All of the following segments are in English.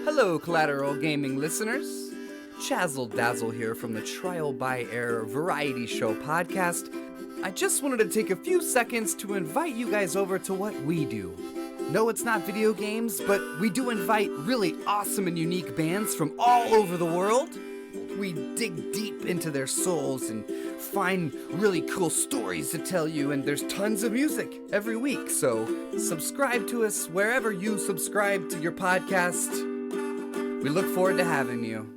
Hello, Collateral Gaming listeners. Chazzle Dazzle here from the Trial by Error Variety Show podcast. I just wanted to take a few seconds to invite you guys over to what we do. No, it's not video games, but we do invite really awesome and unique bands from all over the world. We dig deep into their souls and find really cool stories to tell you, and there's tons of music every week, so subscribe to us wherever you subscribe to your podcast. We look forward to having you.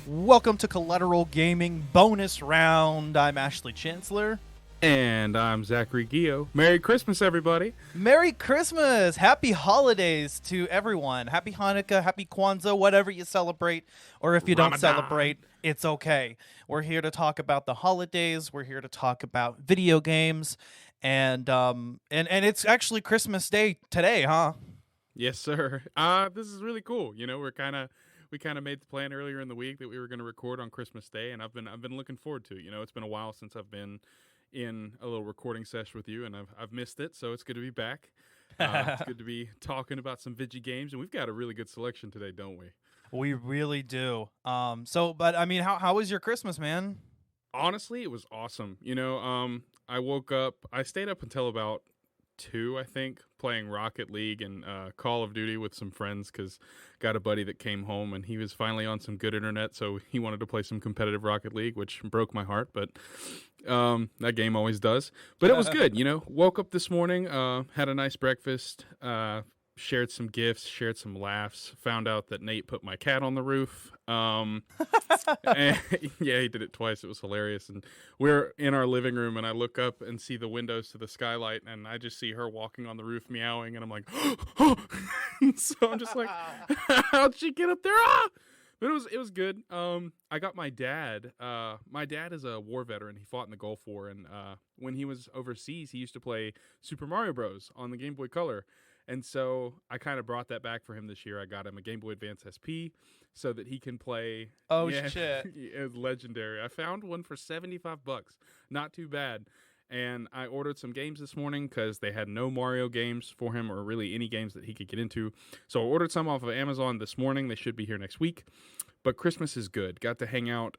Welcome to Collateral Gaming Bonus Round. I'm Ashley Chancellor. And I'm Zachary Gio. Merry Christmas, everybody. Merry Christmas! Happy holidays to everyone. Happy Hanukkah, happy Kwanzaa, whatever you celebrate. Or if you don't celebrate, it's okay. We're here to talk about the holidays. We're here to talk about video games. And it's actually Christmas Day today, huh? Yes, sir. This is really cool. You know, we kind of made the plan earlier in the week that we were going to record on Christmas Day, and I've been looking forward to it. You know, it's been a while since I've been in a little recording session with you, and I've missed it, so it's good to be back. It's good to be talking about some video games, and we've got a really good selection today, don't we? We really do. But I mean, how was your Christmas, man? Honestly, it was awesome. You know, I stayed up until about 2, I think, playing Rocket League and Call of Duty with some friends, because got a buddy that came home and he was finally on some good internet, so he wanted to play some competitive Rocket League, which broke my heart, but that game always does. But it was good, you know. Woke up this morning, had a nice breakfast, shared some gifts, shared some laughs, found out that Nate put my cat on the roof. And, yeah, he did it twice. It was hilarious. And we're in our living room, and I look up and see the windows to the skylight, and I just see her walking on the roof meowing, and I'm like, oh! So I'm just like, how'd she get up there? Ah! But it was good. I got my dad. My dad is a war veteran. He fought in the Gulf War, and when he was overseas, he used to play Super Mario Bros. On the Game Boy Color. And so I kind of brought that back for him this year. I got him a Game Boy Advance SP so that he can play. Oh, shit. It's legendary. I found one for $75. Not too bad. And I ordered some games this morning because they had no Mario games for him, or really any games that he could get into. So I ordered some off of Amazon this morning. They should be here next week. But Christmas is good. Got to hang out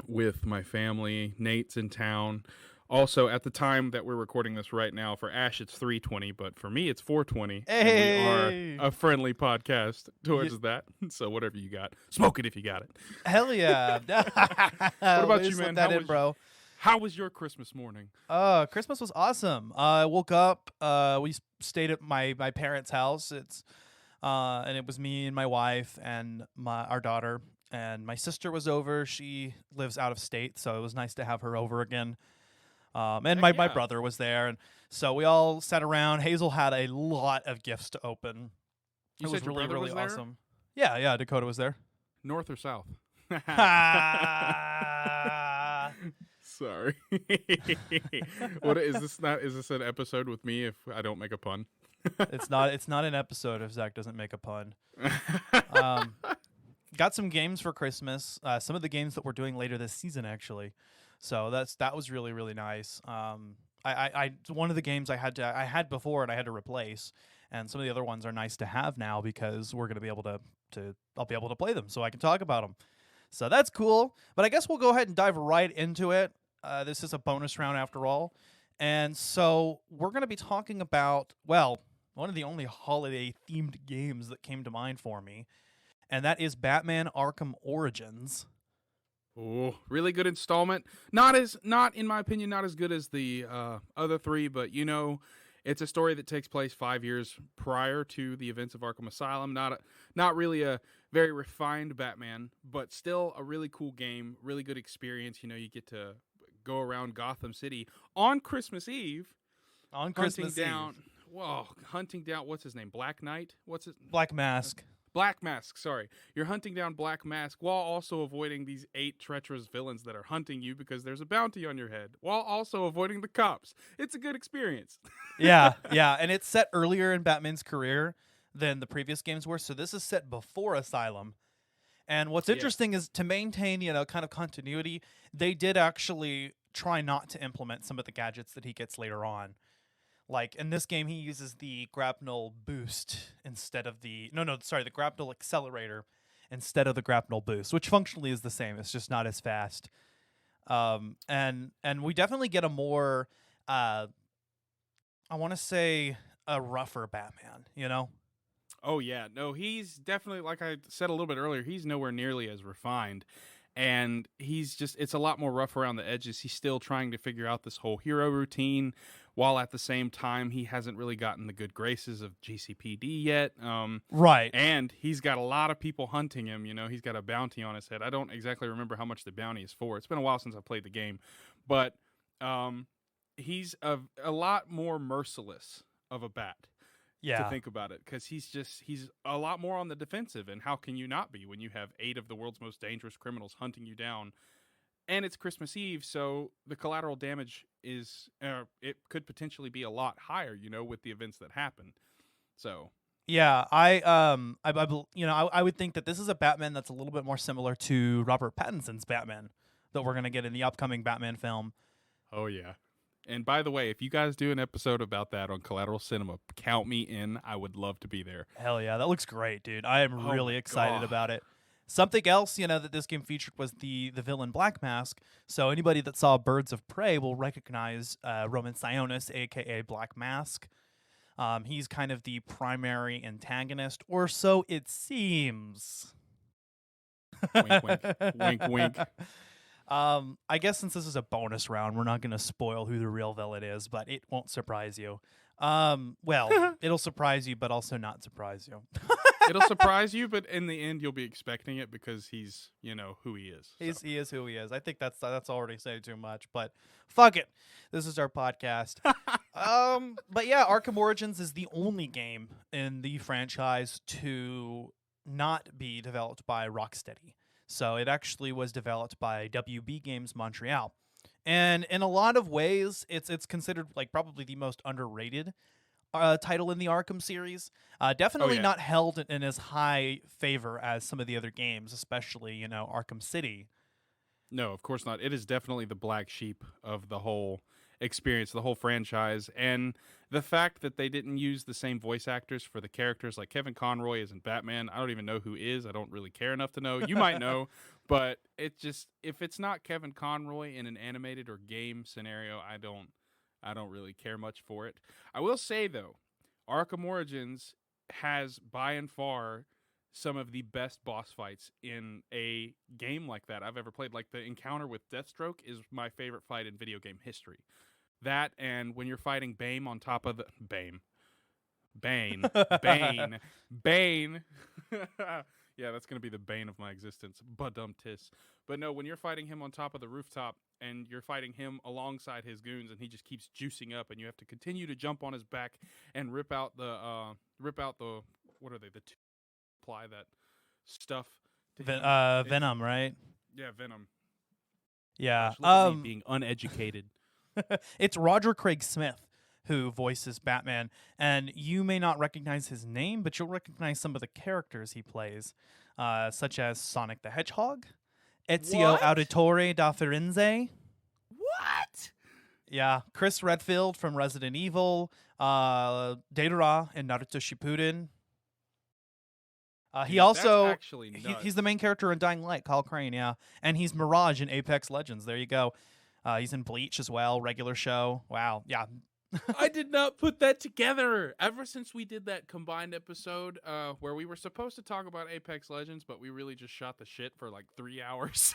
with my family. Nate's in town. Also, at the time that we're recording this right now, for Ash it's 3:20, but for me it's 4:20. Hey! And we are a friendly podcast towards that. So whatever you got, smoke it if you got it. Hell yeah! What about you, man? Bro. How was your Christmas morning? Christmas was awesome. I woke up. We stayed at my parents' house. And it was me and my wife and our daughter, and my sister was over. She lives out of state, so it was nice to have her over again. And my brother was there, and so we all sat around. Hazel had a lot of gifts to open. You it said was really, really there? awesome. Yeah, Dakota was there. North or south? Sorry. What is this? Is this an episode with me if I don't make a pun? It's not an episode if Zach doesn't make a pun. Got some games for Christmas. Some of the games that we're doing later this season, actually. So that was really, really nice. I one of the games I had before and I had to replace, and some of the other ones are nice to have now because we're gonna be able I'll be able to play them, so I can talk about them. So that's cool. But I guess we'll go ahead and dive right into it. This is a bonus round after all, and so we're gonna be talking about one of the only holiday themed games that came to mind for me, and that is Batman Arkham Origins. Oh, really good installment. Not in my opinion, not as good as the other three, but you know, It's a story that takes place 5 years prior to the events of Arkham Asylum. Not really a very refined Batman, but still a really cool game, really good experience. You know, you get to go around Gotham City on Christmas Eve. On Christmas Eve. Hunting down, what's his name? Black Knight? Black Mask. Black Mask, sorry. You're hunting down Black Mask while also avoiding these 8 treacherous villains that are hunting you because there's a bounty on your head, while also avoiding the cops. It's a good experience. Yeah, and it's set earlier in Batman's career than the previous games were, so this is set before Asylum. And what's interesting is to maintain, kind of continuity, they did actually try not to implement some of the gadgets that he gets later on. Like, in this game, he uses the grapnel boost instead of the grapnel accelerator instead of the grapnel boost, which functionally is the same. It's just not as fast. And we definitely get a more, I want to say, a rougher Batman, Oh, yeah. No, he's definitely, like I said a little bit earlier, he's nowhere nearly as refined. And it's a lot more rough around the edges. He's still trying to figure out this whole hero routine, while at the same time, he hasn't really gotten the good graces of GCPD yet. Right. And he's got a lot of people hunting him. He's got a bounty on his head. I don't exactly remember how much the bounty is for. It's been a while since I played the game. But he's a lot more merciless of a bat. Yeah. To think about it, because he's a lot more on the defensive, and how can you not be when you have 8 of the world's most dangerous criminals hunting you down, and it's Christmas Eve, so the collateral damage is it could potentially be a lot higher, with the events that happen. So yeah, I would think that this is a Batman that's a little bit more similar to Robert Pattinson's Batman that we're gonna get in the upcoming Batman film. Oh yeah. And by the way, if you guys do an episode about that on Collateral Cinema, count me in. I would love to be there. Hell yeah, that looks great, dude. I am really excited about it. Something else, that this game featured was the villain Black Mask. So anybody that saw Birds of Prey will recognize Roman Sionis, a.k.a. Black Mask. He's kind of the primary antagonist, or so it seems. Wink, wink. Wink, wink. I guess since this is a bonus round, we're not going to spoil who the real villain is, but it won't surprise you. Well, it'll surprise you, but also not surprise you. It'll surprise you, but in the end, you'll be expecting it because he's, who he is. So. He is who he is. I think that's already saying too much, but fuck it. This is our podcast. But yeah, Arkham Origins is the only game in the franchise to not be developed by Rocksteady. So it actually was developed by WB Games Montreal. And in a lot of ways, it's considered like probably the most underrated title in the Arkham series. Definitely not held in as high favor as some of the other games, especially, Arkham City. No, of course not. It is definitely the black sheep of the whole experience, the whole franchise. And the fact that they didn't use the same voice actors for the characters, like Kevin Conroy isn't Batman. I don't even know who is. I don't really care enough to know. You might know, but it just, if it's not Kevin Conroy in an animated or game scenario, I don't really care much for it. I will say though, Arkham Origins has by and far some of the best boss fights in a game like that I've ever played. Like the encounter with Deathstroke is my favorite fight in video game history. That, and when you're fighting Bane on top of the Bane. Yeah, that's gonna be the bane of my existence. Badum-tis. But no, when you're fighting him on top of the rooftop and you're fighting him alongside his goons, and he just keeps juicing up, and you have to continue to jump on his back and rip out the what are they? The two apply that stuff. Venom, right? Yeah, Venom. Yeah. Gosh, look at me being uneducated. It's Roger Craig Smith who voices Batman, and you may not recognize his name, but you'll recognize some of the characters he plays, such as Sonic the Hedgehog, Ezio Auditore da Firenze. What? Yeah, Chris Redfield from Resident Evil, Deidara in Naruto Shippuden. He also he's the main character in Dying Light, Kyle Crane, yeah, and he's Mirage in Apex Legends. There you go. He's in Bleach as well, regular show. Wow, yeah, I did not put that together. Ever since we did that combined episode where we were supposed to talk about Apex Legends, but we really just shot the shit for like 3 hours.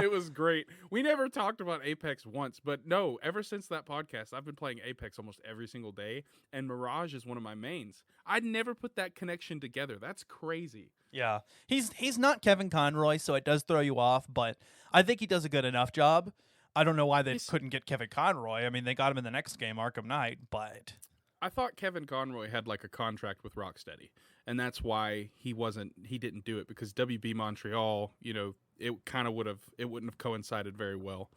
It was great. We never talked about Apex once, but no, ever since that podcast, I've been playing Apex almost every single day, and Mirage is one of my mains. I'd never put that connection together. That's crazy. Yeah, he's not Kevin Conroy, so it does throw you off, but I think he does a good enough job. I don't know why they couldn't get Kevin Conroy. I mean, they got him in the next game, Arkham Knight, but I thought Kevin Conroy had like a contract with Rocksteady, and that's why he didn't do it, because WB Montreal, it wouldn't have coincided very well.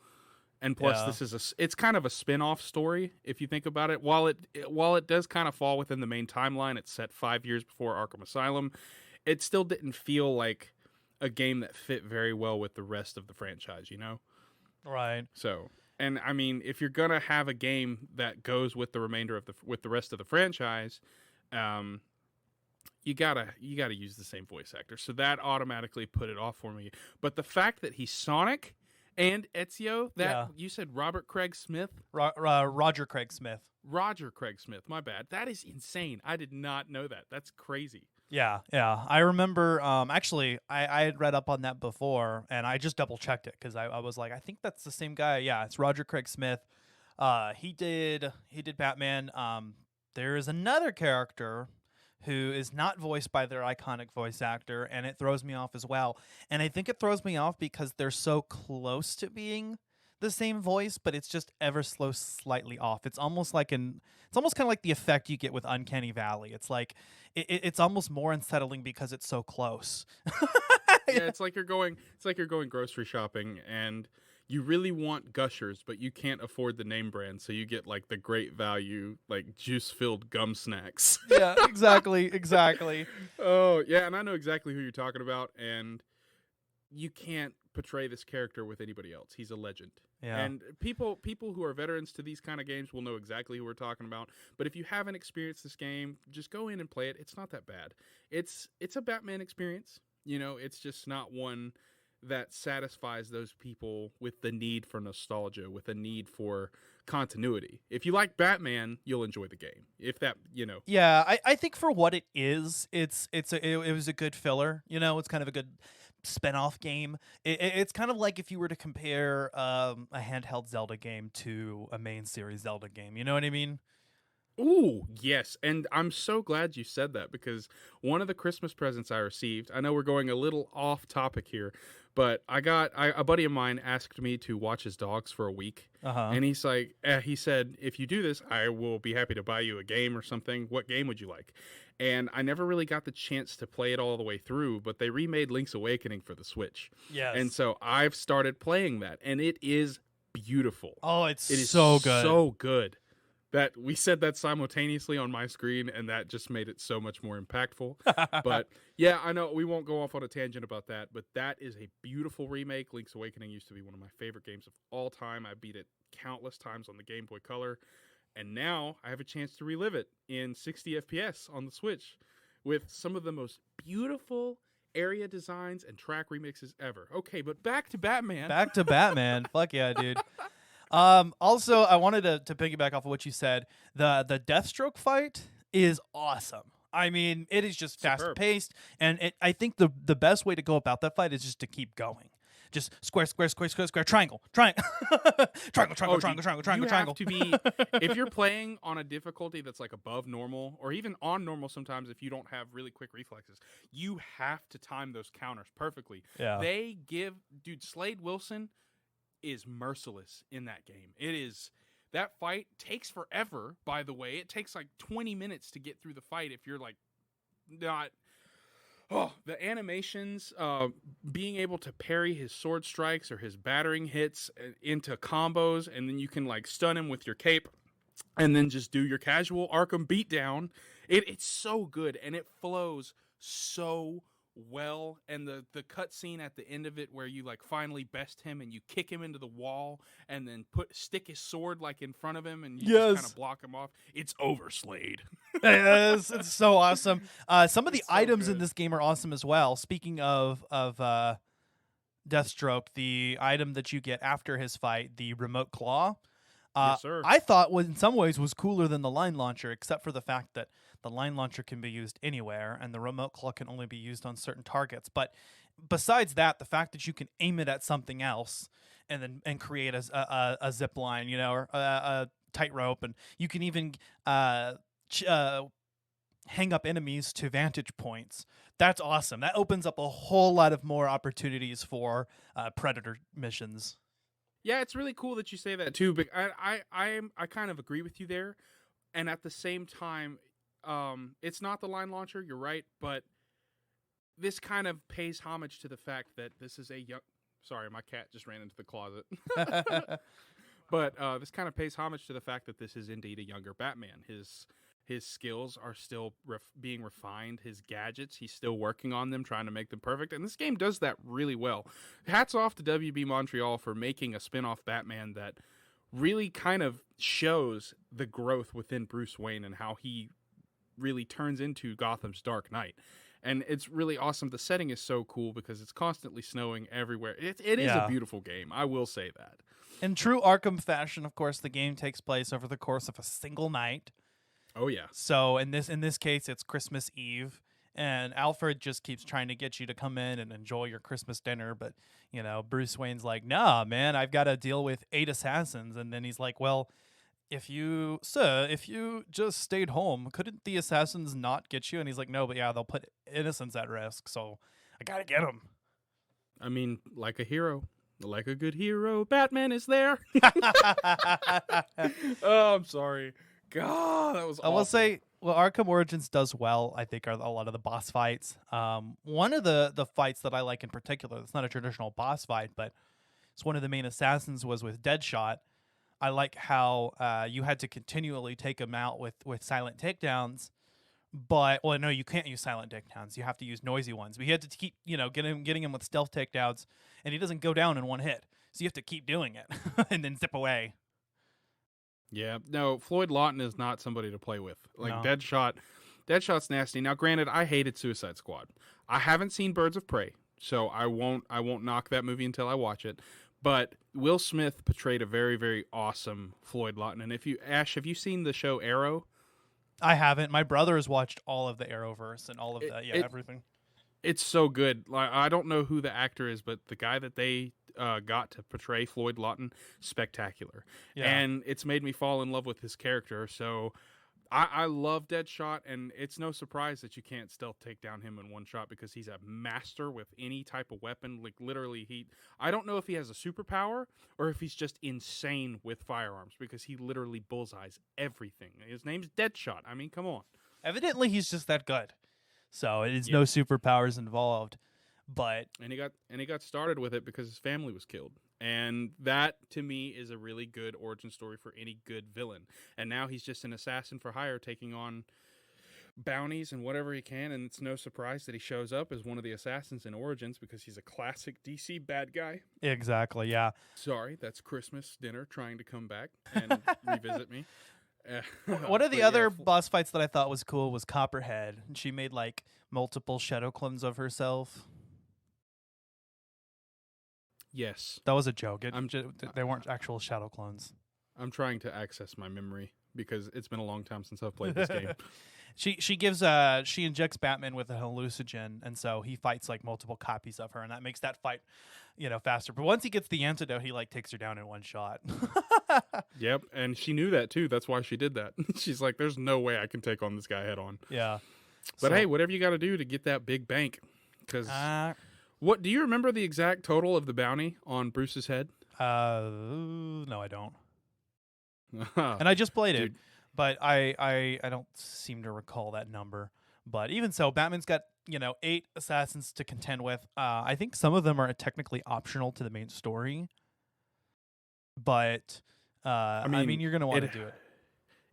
And plus, it's kind of a spin-off story if you think about it. While it does kind of fall within the main timeline, it's set 5 years before Arkham Asylum. It still didn't feel like a game that fit very well with the rest of the franchise, Right. So, and I mean, if you're gonna have a game that goes with the remainder of with the rest of the franchise, you gotta use the same voice actor. So that automatically put it off for me. But the fact that he's Sonic and Ezio, you said Robert Craig Smith, Roger Craig Smith. Roger Craig Smith. My bad. That is insane. I did not know that. That's crazy. Yeah. I remember, actually, I had read up on that before, and I just double-checked it, because I was like, I think that's the same guy. Yeah, it's Roger Craig Smith. He did Batman. There is another character who is not voiced by their iconic voice actor, and it throws me off as well. And I think it throws me off because they're so close to being the same voice, but it's just ever so slightly off. It's almost kind of like the effect you get with Uncanny Valley. It's like it's almost more unsettling because it's so close. Yeah, it's like you're going grocery shopping and you really want Gushers, but you can't afford the name brand, so you get like the great value, like juice-filled gum snacks. Yeah, exactly. Oh, yeah, and I know exactly who you're talking about, and you can't portray this character with anybody else. He's a legend. Yeah. And people who are veterans to these kind of games will know exactly who we're talking about. But if you haven't experienced this game, just go in and play it. It's not that bad. It's a Batman experience. It's just not one that satisfies those people with the need for nostalgia, with a need for continuity. If you like Batman, you'll enjoy the game. If that, Yeah, I think for what it is, it was a good filler. It's kind of a good spin-off game. It's kind of like if you were to compare a handheld Zelda game to a main series Zelda game. You know what I mean? Ooh, yes. And I'm so glad you said that, because one of the Christmas presents I received, I know we're going a little off topic here, but a buddy of mine asked me to watch his dogs for a week. And he's like, he said, if you do this, I will be happy to buy you a game or something. What game would you like? And I never really got the chance to play it all the way through, but they remade Link's Awakening for the Switch. Yes. And so I've started playing that, and it is beautiful. Oh, it is so good. So good. That we said that simultaneously on my screen, and that just made it so much more impactful. But yeah, I know we won't go off on a tangent about that, but that is a beautiful remake. Link's Awakening used to be one of my favorite games of all time. I beat it countless times on the Game Boy Color, and now I have a chance to relive it in 60 FPS on the Switch with some of the most beautiful area designs and track remixes ever. Okay, but back to Batman. Fuck yeah, dude. Also, I wanted to piggyback off of what you said. The Deathstroke fight is awesome. I mean, it is just fast paced, and I think the best way to go about that fight is just to keep going. Just square, triangle. triangle. You have to be, if you're playing on a difficulty that's like above normal, or even on normal sometimes if you don't have really quick reflexes, you have to time those counters perfectly. Yeah. Slade Wilson is merciless in that game. That fight takes forever, by the way. It takes like 20 minutes to get through the fight if you're like not... Oh, the animations, being able to parry his sword strikes or his battering hits into combos, and then you can like stun him with your cape and then just do your casual Arkham beatdown. It's so good, and it flows so well, and the cutscene at the end of it where you like finally best him and you kick him into the wall and then stick his sword like in front of him and you just kind of block him off. It's over, Slade. Yes, it's so awesome. Some of the items in this game are awesome as well. Speaking of Deathstroke, the item that you get after his fight, the remote claw, Yes, sir. I thought in some ways was cooler than the line launcher, except for the fact that the line launcher can be used anywhere and the remote claw can only be used on certain targets. But besides that, the fact that you can aim it at something else and create a zip line, or a tightrope, and you can even hang up enemies to vantage points. That's awesome. That opens up a whole lot of more opportunities for predator missions. Yeah, it's really cool that you say that too. But I kind of agree with you there, and at the same time, it's not the line launcher. You're right, but this kind of pays homage to the fact that this is a young. Sorry, my cat just ran into the closet. But this kind of pays homage to the fact that this is indeed a younger Batman. His skills are still being refined. His gadgets, he's still working on them, trying to make them perfect. And this game does that really well. Hats off to WB Montreal for making a spin-off Batman that really kind of shows the growth within Bruce Wayne and how he really turns into Gotham's Dark Knight. And it's really awesome. The setting is so cool because it's constantly snowing everywhere. It is a beautiful game. I will say that. In true Arkham fashion, of course, the game takes place over the course of a single night. Oh yeah. So in this case, it's Christmas Eve, and Alfred just keeps trying to get you to come in and enjoy your Christmas dinner, but Bruce Wayne's like, "Nah, man, I've got to deal with 8 assassins." And then he's like, "Well, if you just stayed home, couldn't the assassins not get you?" And he's like, "No, but yeah, they'll put innocents at risk, so I gotta get them." I mean, like a hero. Like a good hero, Batman is there. Oh, I'm sorry. God, that was awful. I will say, well, Arkham Origins does well, I think, are a lot of the boss fights. One of the fights that I like in particular, it's not a traditional boss fight, but it's one of the main assassins, was with Deadshot. I like how you had to continually take him out with silent takedowns. But, well, no, you can't use silent takedowns. You have to use noisy ones. But you had to keep, getting him with stealth takedowns, and he doesn't go down in one hit. So you have to keep doing it and then zip away. Yeah, no, Floyd Lawton is not somebody to play with. Like, No. Deadshot's nasty. Now, granted, I hated Suicide Squad. I haven't seen Birds of Prey, so I won't knock that movie until I watch it. But Will Smith portrayed a very, very awesome Floyd Lawton. And Ash, have you seen the show Arrow? I haven't. My brother has watched all of the Arrowverse and all of everything. It's so good. Like, I don't know who the actor is, but the guy that they got to portray Floyd Lawton, spectacular. Yeah. And it's made me fall in love with his character. So I love Deadshot, and it's no surprise that you can't stealth take down him in one shot because he's a master with any type of weapon. Like, literally, I don't know if he has a superpower or if he's just insane with firearms because he literally bullseyes everything. His name's Deadshot. I mean, come on. Evidently, he's just that good. So it is no superpowers involved. But and he got started with it because his family was killed. And that, to me, is a really good origin story for any good villain. And now he's just an assassin for hire, taking on bounties and whatever he can. And it's no surprise that he shows up as one of the assassins in Origins because he's a classic DC bad guy. Exactly, yeah. Sorry, that's Christmas dinner trying to come back and revisit me. One of the other boss fights that I thought was cool was Copperhead. She made like multiple shadow clones of herself. Yes. That was a joke. They weren't actual shadow clones. I'm trying to access my memory because it's been a long time since I've played this game. She injects Batman with a hallucinogen, and so he fights like multiple copies of her, and that makes that fight, faster. But once he gets the antidote, he like takes her down in one shot. Yep, and she knew that too. That's why she did that. She's like, "There's no way I can take on this guy head on." Yeah. But hey, whatever you got to do to get that big bank, because what do you remember the exact total of the bounty on Bruce's head? No, I don't. And I just played it, but I don't seem to recall that number. But even so, Batman's got 8 assassins to contend with. I think some of them are technically optional to the main story, but I mean you're gonna want to do it.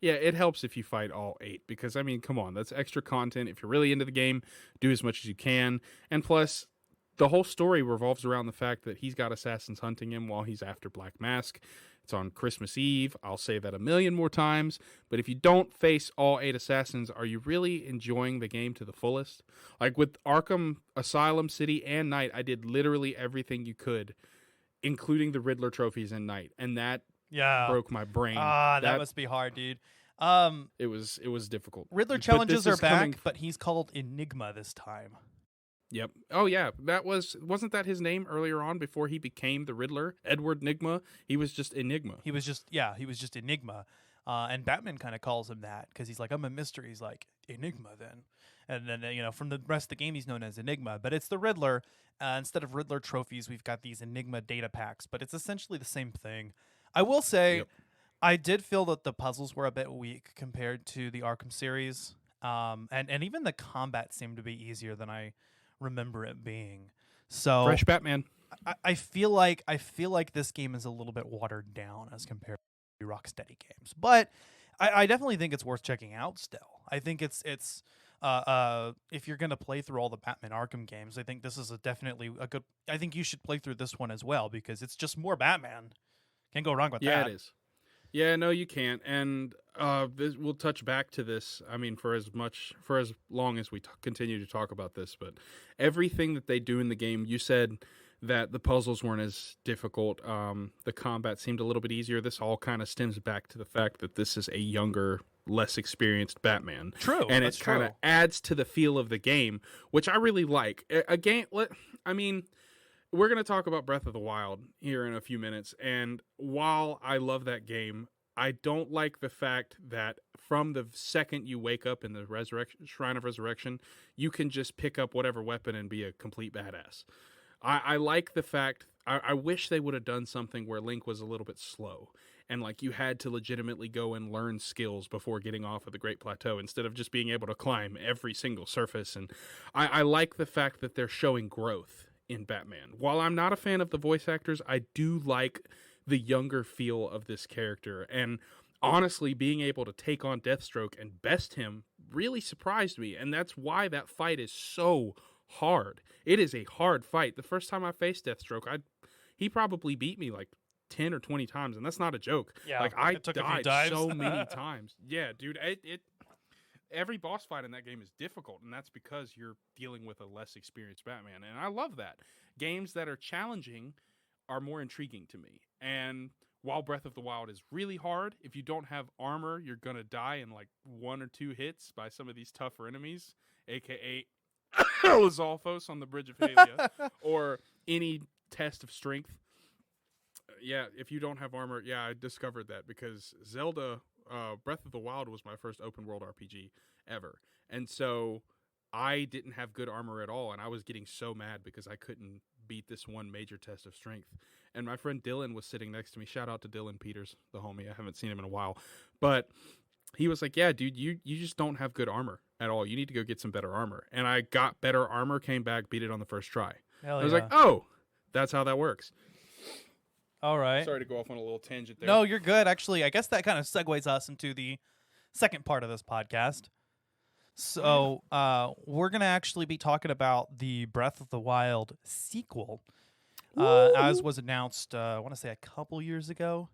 Yeah, it helps if you fight all 8 because, I mean, come on, that's extra content. If you're really into the game, do as much as you can. And plus, the whole story revolves around the fact that he's got assassins hunting him while he's after Black Mask. It's on Christmas Eve. I'll say that a million more times. But if you don't face all 8 assassins, are you really enjoying the game to the fullest? Like with Arkham Asylum, City, and Night, I did literally everything you could, including the Riddler trophies in Night. And that Yeah. broke my brain. That must be hard, dude. It was difficult. Riddler But challenges this are is back, coming- but he's called Enigma this time. Yep. Oh yeah, wasn't that his name earlier on before he became the Riddler? Edward Nigma. He was just Enigma. He was just Enigma. And Batman kind of calls him that because he's like, I'm a mystery. He's like, Enigma then. And then, from the rest of the game, he's known as Enigma. But it's the Riddler. Instead of Riddler trophies, we've got these Enigma data packs. But it's essentially the same thing. I will say, Yep. I did feel that the puzzles were a bit weak compared to the Arkham series. And even the combat seemed to be easier than I remember it being. So Fresh Batman. I feel like this game is a little bit watered down as compared to Rocksteady games, but I definitely think it's worth checking out. Still, I think it's if you're gonna play through all the Batman Arkham games, I think this is definitely a good. I think you should play through this one as well because it's just more Batman. Can't go wrong with that. Yeah, it is. Yeah, no, you can't. And we'll touch back to this. I mean, for as long as we continue to talk about this, but everything that they do in the game, you said that the puzzles weren't as difficult. The combat seemed a little bit easier. This all kind of stems back to the fact that this is a younger, less experienced Batman. True, and that's it kind of adds to the feel of the game, which I really like. We're going to talk about Breath of the Wild here in a few minutes, and while I love that game, I don't like the fact that from the second you wake up in the Shrine of Resurrection, you can just pick up whatever weapon and be a complete badass. I like the fact, I wish they would have done something where Link was a little bit slow, and like you had to legitimately go and learn skills before getting off of the Great Plateau instead of just being able to climb every single surface. And I like the fact that they're showing growth in Batman. While I'm not a fan of the voice actors, I do like the younger feel of this character. And honestly, being able to take on Deathstroke and best him really surprised me. And that's why that fight is so hard. It is a hard fight. The first time I faced Deathstroke, he probably beat me like 10 or 20 times, and that's not a joke. Yeah, like I it took a few died dives. so many times. Yeah, dude, every boss fight in that game is difficult, and that's because you're dealing with a less experienced Batman, and I love that. Games that are challenging are more intriguing to me. And while Breath of the Wild is really hard, if you don't have armor, you're going to die in like 1 or 2 hits by some of these tougher enemies, aka Zolfos on the Bridge of Hylia, or any test of strength. Yeah, if you don't have armor, yeah, I discovered that because Zelda Breath of the Wild was my first open world RPG ever. And so I didn't have good armor at all, and I was getting so mad because I couldn't beat this one major test of strength. And my friend Dylan was sitting next to me. Shout out to Dylan Peters, the homie. I haven't seen him in a while. But he was like, yeah, dude, you just don't have good armor at all. You need to go get some better armor. And I got better armor, came back, beat it on the first try. Hell I was yeah. like, oh, that's how that works. All right. Sorry to go off on a little tangent there. No, you're good. Actually, I guess that kind of segues us into the second part of this podcast. So we're going to actually be talking about the Breath of the Wild sequel, as was announced, I want to say a couple years ago.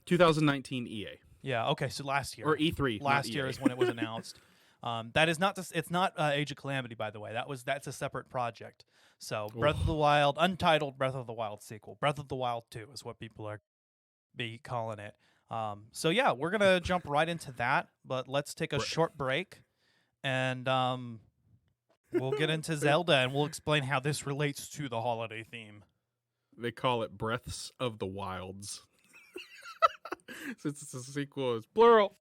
2019 EA. Yeah, okay, so last year. Or E3. Last not year EA. is when it was announced. That is not, it's not Age of Calamity, by the way. That's a separate project. So Breath of the Wild, untitled Breath of the Wild sequel. Breath of the Wild 2 is what people are be calling it. So yeah, we're gonna jump right into that, but let's take a short break, and we'll get into Zelda, and we'll explain how this relates to the holiday theme. They call it Breaths of the Wilds. Since it's a sequel, it's plural.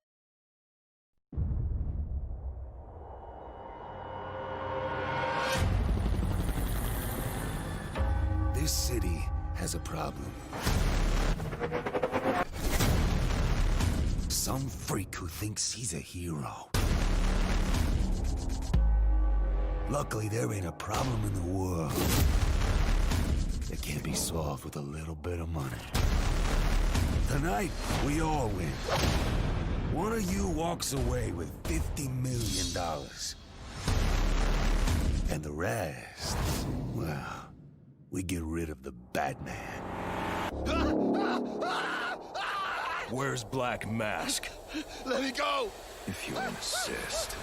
This city has a problem. Some freak who thinks he's a hero. Luckily, there ain't a problem in the world that can't be solved with a little bit of money. Tonight, we all win. One of you walks away with $50 million. And the rest, well, we get rid of the Batman. Where's Black Mask? Let me go! If you insist.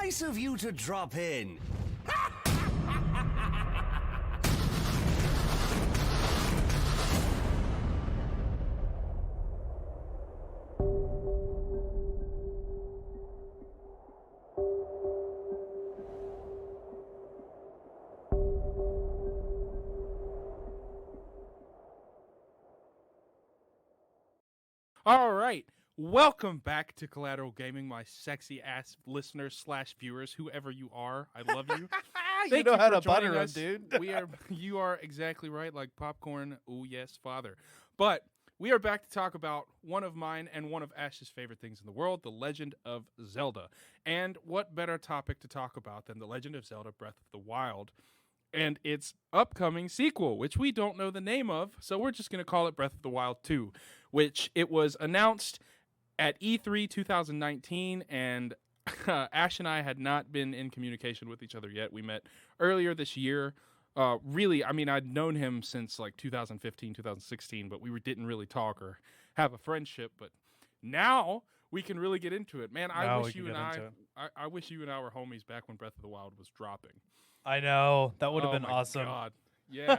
Nice of you to drop in. All right. Welcome back to Collateral Gaming, my sexy ass listeners slash viewers, whoever you are. I love you. You know how for to butter joining 'em, us. dude. You are exactly right, like popcorn. Oh yes, father. But we are back to talk about one of mine and one of Ash's favorite things in the world, The Legend of Zelda. And what better topic to talk about than The Legend of Zelda: Breath of the Wild and its upcoming sequel, which we don't know the name of, so we're just going to call it Breath of the Wild 2, which it was announced at E3 2019, and Ash and I had not been in communication with each other yet. We met earlier this year. Really, I mean, I'd known him since like 2015, 2016, but we didn't really talk or have a friendship. But now we can really get into it, man. I wish you and I wish you and I were homies back when Breath of the Wild was dropping. I know. That would have Oh been my awesome. God. Yeah,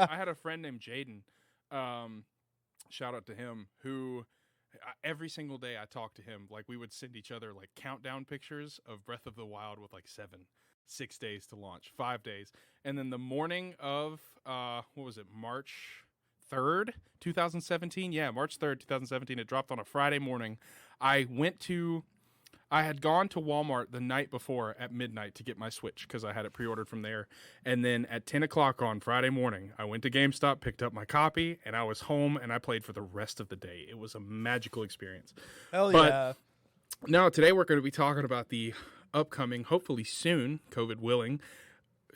I had a friend named Jaden. Shout out to him, who every single day I talked to him. Like, we would send each other like countdown pictures of Breath of the Wild with like 6 days to launch, 5 days. And then the morning of, what was it, March 3rd, 2017? Yeah, March 3rd, 2017. It dropped on a Friday morning. I had gone to Walmart the night before at midnight to get my Switch because I had it pre-ordered from there. And then at 10 o'clock on Friday morning, I went to GameStop, picked up my copy, and I was home and I played for the rest of the day. It was a magical experience. Hell But yeah. now, today we're going to be talking about the upcoming, hopefully soon, COVID willing,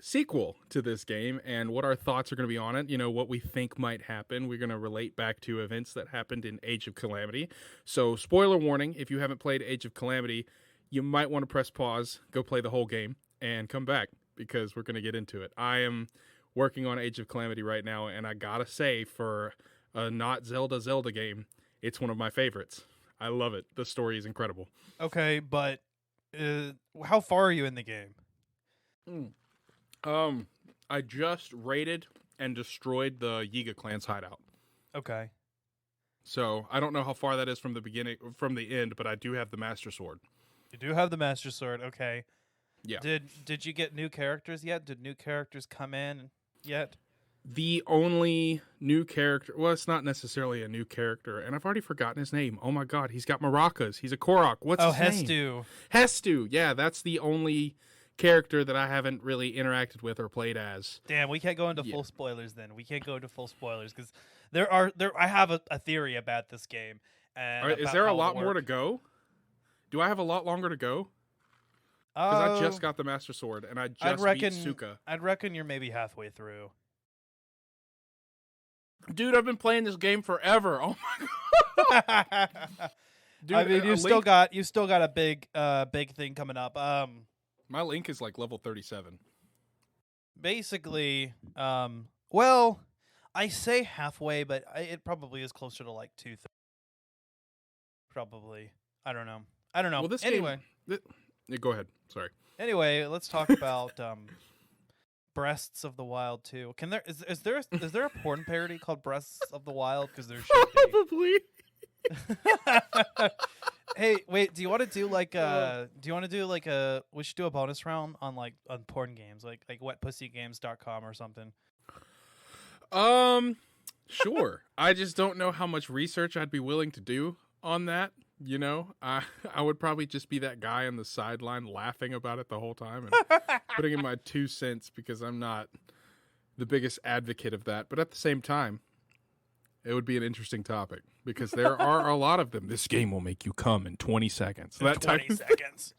sequel to this game and what our thoughts are going to be on it. You know, what we think might happen. We're going to relate back to events that happened in Age of Calamity. So, spoiler warning, if you haven't played Age of Calamity, you might want to press pause, go play the whole game, and come back because we're going to get into it. I am working on Age of Calamity right now, and I gotta say, for a not Zelda game, it's one of my favorites. I love it. The story is incredible. Okay, but how far are you in the game? I just raided and destroyed the Yiga clan's hideout. Okay. So I don't know how far that is from the end, but I do have the Master Sword. You do have the Master Sword. Okay. Yeah. Did you get new characters yet? Did new characters come in yet? The only new character, well, it's not necessarily a new character, and I've already forgotten his name. Oh my God, he's got maracas. He's a Korok. What's his name? Hestu. Hestu. Yeah, that's the only character that I haven't really interacted with or played as. Damn, we can't go into full spoilers then. We can't go into full spoilers because I have a theory about this game. And Is there a lot more to go? Do I have a lot longer to go? Because I just got the Master Sword and I just beat Suka. I'd reckon you're maybe halfway through. Dude, I've been playing this game forever. Oh my God. Dude, I mean, you still got a big thing coming up. My Link is like level 37. Basically, well, I say halfway, but it probably is closer to like 2/3. Probably. I don't know. Well, this anyway. Game, yeah, go ahead. Sorry. Anyway, let's talk about Breasts of the Wild 2. Is there a porn parody called Breasts of the Wild? Because there should be. Probably. Hey, wait. Do you want to do like we should do a bonus round on porn games, like wetpussygames.com or something. Sure. I just don't know how much research I'd be willing to do on that. You know, I would probably just be that guy on the sideline laughing about it the whole time and putting in my 2 cents because I'm not the biggest advocate of that. But at the same time, it would be an interesting topic because there are a lot of them. This game will make you come in 20 seconds. That 20 seconds.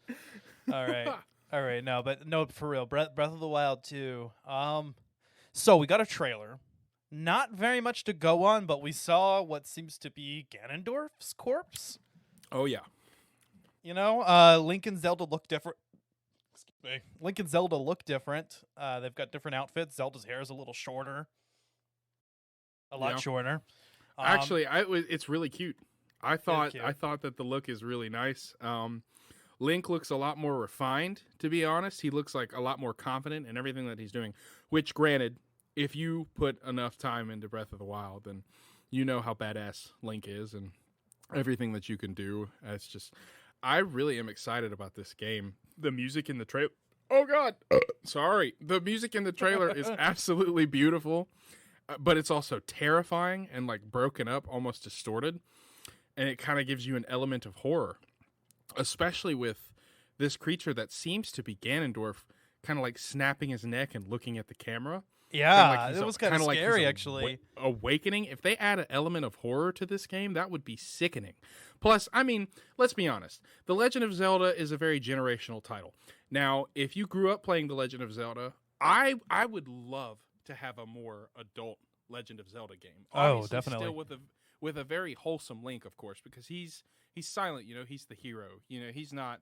All right. No, for real. Breath of the Wild 2. So we got a trailer. Not very much to go on, but we saw what seems to be Ganondorf's corpse. Oh, yeah. You know, Link and Zelda look different. Excuse me. Link and Zelda look different. They've got different outfits. Zelda's hair is a little shorter. A lot shorter. Actually, it's really cute. I thought that the look is really nice. Link looks a lot more refined, to be honest. He looks like a lot more confident in everything that he's doing, which, granted, if you put enough time into Breath of the Wild, then you know how badass Link is and everything that you can do. It's just, I really am excited about this game. The music in the trailer, oh God, sorry. The music in the trailer is absolutely beautiful, but it's also terrifying and like broken up, almost distorted. And it kind of gives you an element of horror, especially with this creature that seems to be Ganondorf, kind of like snapping his neck and looking at the camera. Yeah, it was kind of scary, he's actually. Awakening. If they add an element of horror to this game, that would be sickening. Plus, I mean, let's be honest. The Legend of Zelda is a very generational title. Now, if you grew up playing The Legend of Zelda, I would love to have a more adult Legend of Zelda game. Obviously, definitely. Still with a very wholesome Link, of course, because he's silent. You know, he's the hero. You know, he's not.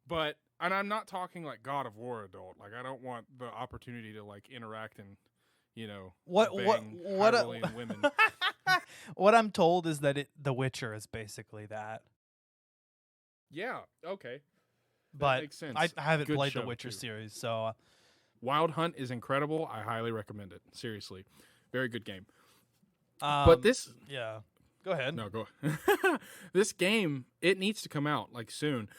But, and I'm not talking like God of War adult. Like, I don't want the opportunity to like interact and, you know, bang Hyrulean women. What I'm told is that The Witcher is basically that. Yeah. Okay. That But makes sense. I haven't Good played the show, Witcher too. series, so Wild Hunt is incredible. I highly recommend it. Seriously, very good game. but But this, yeah. Go ahead. no, go. This game, it needs to come out like soon.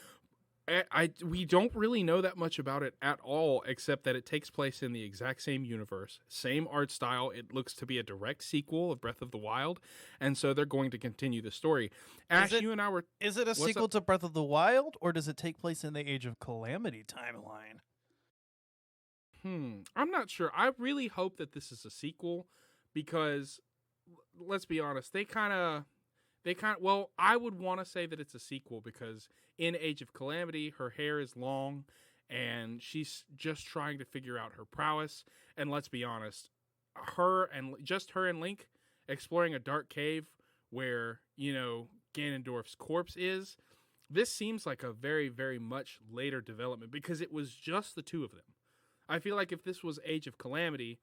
We don't really know that much about it at all, except that it takes place in the exact same universe, same art style. It looks to be a direct sequel of Breath of the Wild, and so they're going to continue the story. Ash, you and I were. Is it a sequel to Breath of the Wild, or does it take place in the Age of Calamity timeline? I'm not sure. I really hope that this is a sequel because, let's be honest, well, I would want to say that it's a sequel because in Age of Calamity, her hair is long and she's just trying to figure out her prowess. And let's be honest, her and Link exploring a dark cave where, you know, Ganondorf's corpse is. This seems like a very, very much later development because it was just the two of them. I feel like if this was Age of Calamity,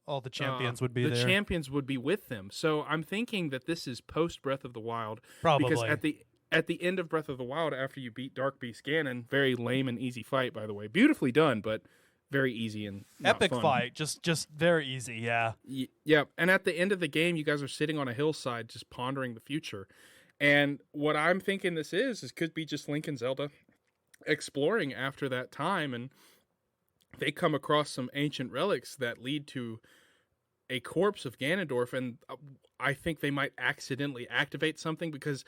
All the champions would be the there. The champions would be with them. So I'm thinking that this is post Breath of the Wild. Probably. Because at the end of Breath of the Wild, after you beat Dark Beast Ganon, very lame and easy fight, by the way. Beautifully done, but very easy and not Epic fun. fight. Just very easy, yeah. Yeah, and at the end of the game, you guys are sitting on a hillside just pondering the future. And what I'm thinking this is could be just Link and Zelda exploring after that time, and they come across some ancient relics that lead to a corpse of Ganondorf, and I think they might accidentally activate something because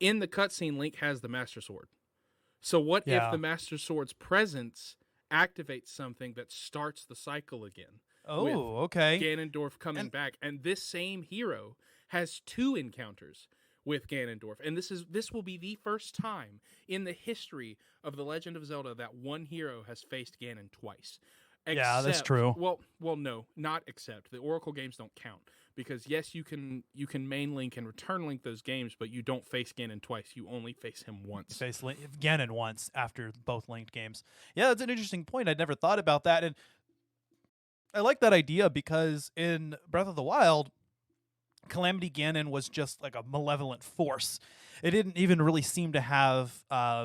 in the cutscene, Link has the Master Sword. So what if the Master Sword's presence activates something that starts the cycle again? Oh, okay. Ganondorf coming back, and this same hero has 2 encounters with Ganondorf, and this will be the first time in the history of The Legend of Zelda that one hero has faced Ganon twice. Yeah, that's true. Well, no, not except. The Oracle games don't count because yes, you can main link and return link those games, but you don't face Ganon twice. You only face him once. Face Ganon once after both linked games. Yeah, that's an interesting point. I'd never thought about that, and I like that idea because in Breath of the Wild, Calamity Ganon was just like a malevolent force. It didn't even really seem to have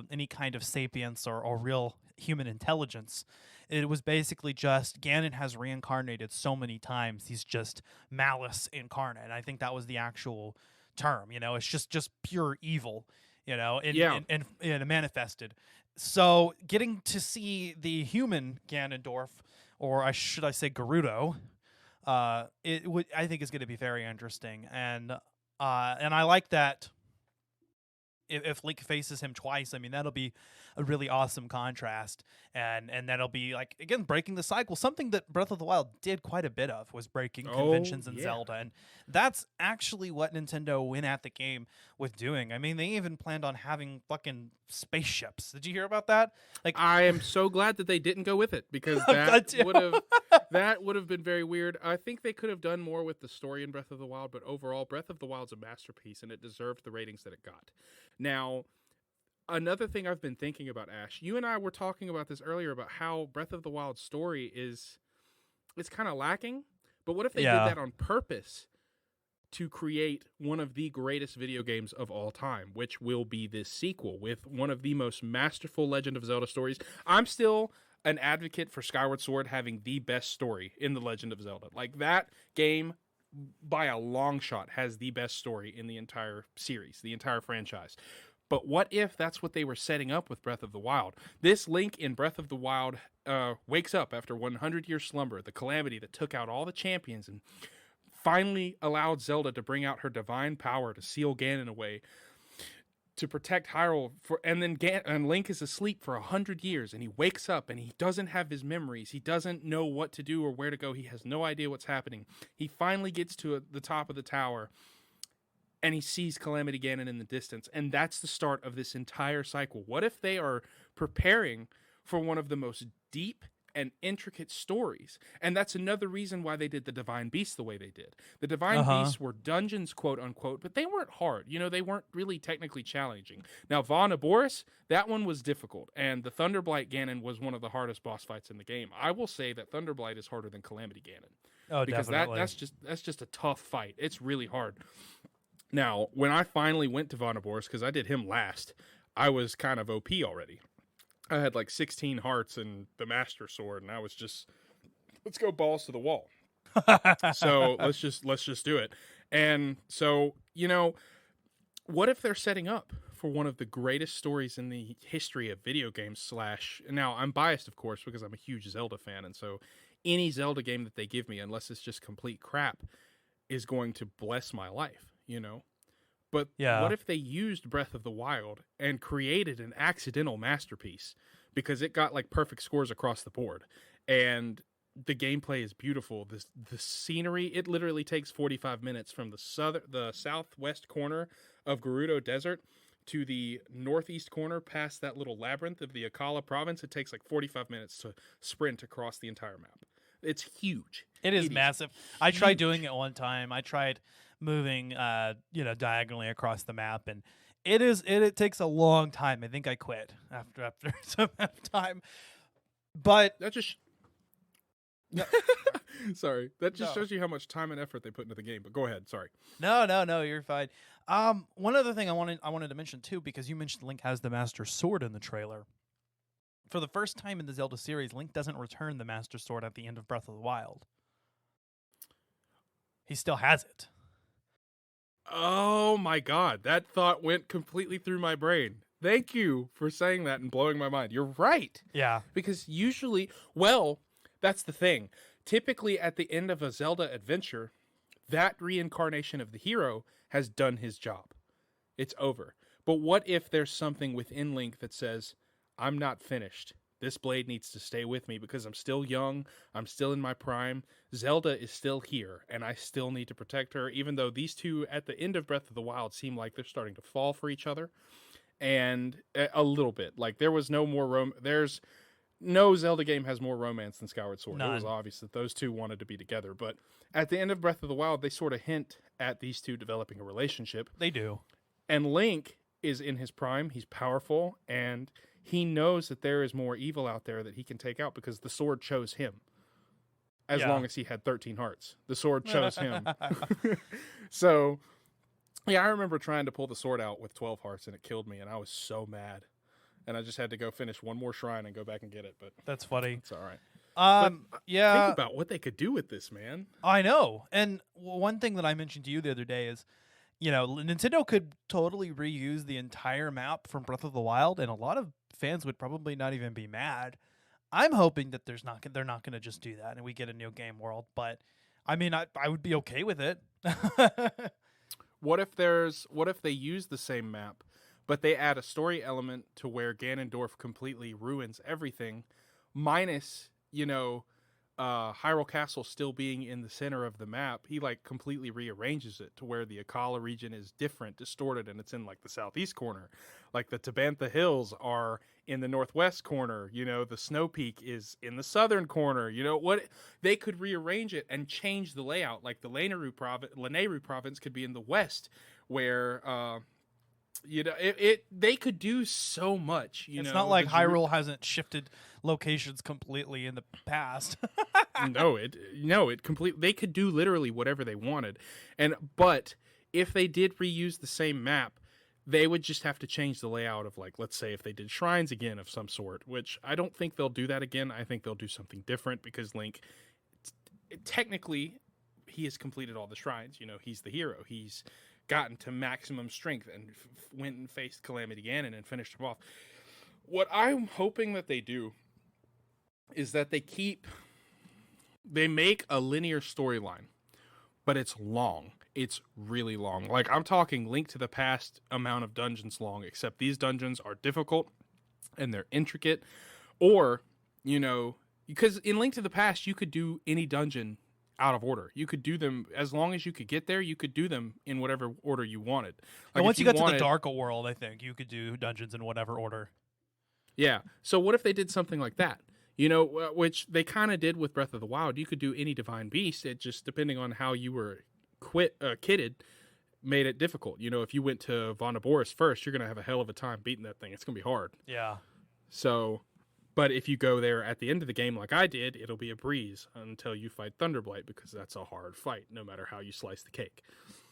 any kind of sapience or real human intelligence. It was basically just Ganon has reincarnated so many times. He's just malice incarnate. And I think that was the actual term. You know, it's just pure evil. You know, and manifested. So getting to see the human Ganondorf, or should I say Gerudo, I think is going to be very interesting. And I like that. If Link faces him twice, I mean, that'll be a really awesome contrast. And that'll be, like, again, breaking the cycle. Something that Breath of the Wild did quite a bit of was breaking conventions in Zelda. And that's actually what Nintendo went at the game with doing. I mean, they even planned on having fucking spaceships. Did you hear about that? Like, I am so glad that they didn't go with it because that would have been very weird. I think they could have done more with the story in Breath of the Wild, but overall, Breath of the Wild's a masterpiece, and it deserved the ratings that it got. Now, another thing I've been thinking about, Ash, you and I were talking about this earlier about how Breath of the Wild's story it's kind of lacking. But what if they did that on purpose to create one of the greatest video games of all time, which will be this sequel with one of the most masterful Legend of Zelda stories. I'm still an advocate for Skyward Sword having the best story in the Legend of Zelda. Like, that game, by a long shot, has the best story in the entire series, the entire franchise. But what if that's what they were setting up with Breath of the Wild? This Link in Breath of the Wild wakes up after 100 years slumber, the calamity that took out all the champions and finally allowed Zelda to bring out her divine power to seal Ganon away, to protect Hyrule. And Link is asleep for 100 years, and he wakes up, and he doesn't have his memories. He doesn't know what to do or where to go. He has no idea what's happening. He finally gets to the top of the tower, and he sees Calamity Ganon in the distance. And that's the start of this entire cycle. What if they are preparing for one of the most deep and intricate stories? And that's another reason why they did the Divine Beasts the way they did. The Divine Beasts were dungeons, quote unquote, but they weren't hard. You know, they weren't really technically challenging. Now, Vaughn Aboris, that one was difficult. And the Thunderblight Ganon was one of the hardest boss fights in the game. I will say that Thunderblight is harder than Calamity Ganon. Oh, because definitely. that's just a tough fight. It's really hard. Now, when I finally went to Vaughn Aboris, because I did him last, I was kind of OP already. I had like 16 hearts and the Master Sword, and I was just, let's go balls to the wall. So let's just do it. And so, you know, what if they're setting up for one of the greatest stories in the history of video games now I'm biased, of course, because I'm a huge Zelda fan, and so any Zelda game that they give me, unless it's just complete crap, is going to bless my life, you know? But what if they used Breath of the Wild and created an accidental masterpiece because it got like perfect scores across the board, and the gameplay is beautiful. The scenery, it literally takes 45 minutes from the southwest corner of Gerudo Desert to the northeast corner past that little labyrinth of the Akala province. It takes like 45 minutes to sprint across the entire map. It's huge. It is massive. I tried doing it one time. I tried moving diagonally across the map, and it takes a long time. I think I quit after some time. But that just sorry. That just shows you how much time and effort they put into the game. But go ahead. Sorry. No, you're fine. One other thing I wanted to mention too, because you mentioned Link has the Master Sword in the trailer. For the first time in the Zelda series, Link doesn't return the Master Sword at the end of Breath of the Wild. He still has it. Oh my God, that thought went completely through my brain. Thank you for saying that and blowing my mind. You're right. Yeah. Because usually, that's the thing. Typically at the end of a Zelda adventure, that reincarnation of the hero has done his job. It's over. But what if there's something within Link that says, I'm not finished. This blade needs to stay with me because I'm still young. I'm still in my prime. Zelda is still here, and I still need to protect her, even though these two at the end of Breath of the Wild seem like they're starting to fall for each other. And a little bit. Like, there was no more there's no Zelda game has more romance than Skyward Sword. None. It was obvious that those two wanted to be together. But at the end of Breath of the Wild, they sort of hint at these two developing a relationship. They do. And Link is in his prime. He's powerful, and he knows that there is more evil out there that he can take out because the sword chose him. As long as he had 13 hearts. The sword chose him. So, yeah, I remember trying to pull the sword out with 12 hearts, and it killed me, and I was so mad. And I just had to go finish one more shrine and go back and get it. But that's funny. It's all right. Yeah. Think about what they could do with this, man. I know. And one thing that I mentioned to you the other day is, Nintendo could totally reuse the entire map from Breath of the Wild, and a lot of fans would probably not even be mad. I'm hoping that they're not going to just do that and we get a new game world. But I mean, I would be okay with it. What if they use the same map, but they add a story element to where Ganondorf completely ruins everything, minus, Hyrule Castle still being in the center of the map. He completely rearranges it to where the Akala region is different, distorted, and it's in the southeast corner. Like the Tabantha Hills are in the northwest corner. The Snow Peak is in the southern corner. What they could rearrange it and change the layout. Like the Lanayru province could be in the west, where You know, they could do so much. You It's know, not like the Hyrule hasn't shifted locations completely in the past. it completely. They could do literally whatever they wanted, but if they did reuse the same map, they would just have to change the layout of, like, let's say if they did shrines again of some sort, which I don't think they'll do that again. I think they'll do something different because Link, technically, he has completed all the shrines. You know, he's the hero. He's gotten to maximum strength and went and faced Calamity Ganon and finished him off. What I'm hoping that they do is that they make a linear storyline, but it's long. It's really long. Like, I'm talking Link to the Past amount of dungeons long, except these dungeons are difficult and they're intricate. Or, you know, because in Link to the Past, you could do any dungeon out of order. You could do them as long as you could get there. You could do them in whatever order you wanted. Like, And once you got to the Dark World, I think you could do dungeons in whatever order. Yeah. So what if they did something like that? You know, which they kind of did with Breath of the Wild. You could do any divine beast. It just, depending on how you were kitted, made it difficult. You know, if you went to Vonneboris first, you're going to have a hell of a time beating that thing. It's going to be hard. Yeah. So, but if you go there at the end of the game like I did, it'll be a breeze until you fight Thunderblight, because that's a hard fight, no matter how you slice the cake.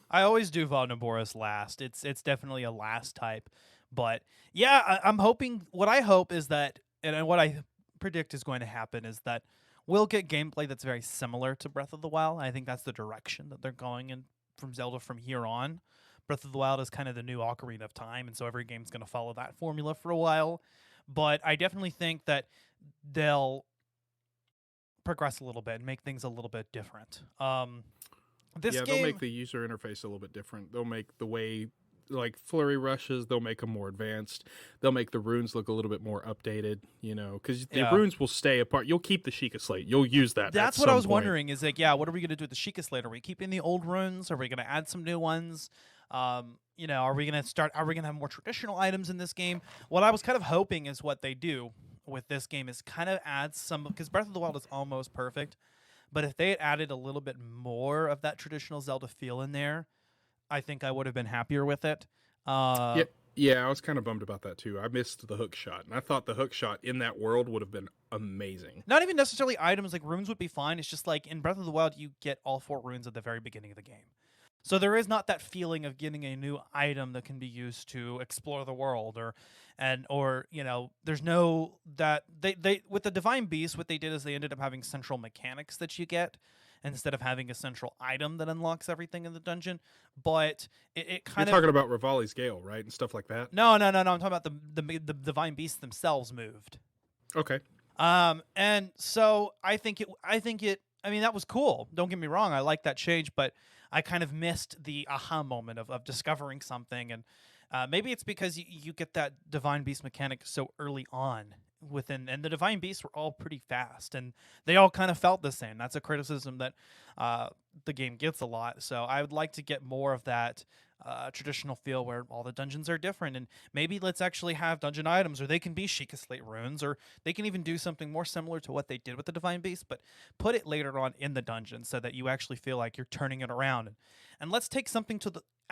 I always do Vonneboris last. It's definitely a last type. But yeah, I'm hoping, what I hope is that, and what I predict is going to happen is that we'll get gameplay that's very similar to Breath of the Wild. I think that's the direction that they're going in from Zelda from here on. Breath of the Wild is kind of the new Ocarina of Time, and so every game's going to follow that formula for a while. But I definitely think that they'll progress a little bit and make things a little bit different. They'll make the user interface a little bit different. They'll make the way, like, flurry rushes, they'll make them more advanced. They'll make the runes look a little bit more updated, you know, because the runes will stay apart. You'll keep the Sheikah Slate. You'll use that. That's what I was wondering, is like, what are we going to do with the Sheikah Slate? Are we keeping the old runes? Are we going to add some new ones? You know, are we going to have more traditional items in this game? What I was kind of hoping is what they do with this game is kind of add some, because Breath of the Wild is almost perfect, but if they had added a little bit more of that traditional Zelda feel in there, I think I would have been happier with it. Yeah, I was kind of bummed about that too. I missed the hook shot, and I thought the hook shot in that world would have been amazing. Not even necessarily items, like runes would be fine. It's just like in Breath of the Wild, you get all 4 runes at the very beginning of the game. So there is not that feeling of getting a new item that can be used to explore the world, or you know, there's no that they with the Divine Beast, what they did is they ended up having central mechanics that you get instead of having a central item that unlocks everything in the dungeon. But it kind You're talking about Rivali's Gale, right, and stuff like that. No. I'm talking about the Divine Beasts themselves moved. Okay. And so I think it. I mean, that was cool. Don't get me wrong. I like that change, but I kind of missed the aha moment of discovering something. And maybe it's because you get that Divine Beast mechanic so early on within, and the Divine Beasts were all pretty fast, and they all kind of felt the same. That's a criticism that the game gets a lot. So I would like to get more of that traditional feel where all the dungeons are different, and maybe let's actually have dungeon items, or they can be Sheikah Slate runes, or they can even do something more similar to what they did with the Divine Beast, but put it later on in the dungeon so that you actually feel like you're turning it around. And let's take something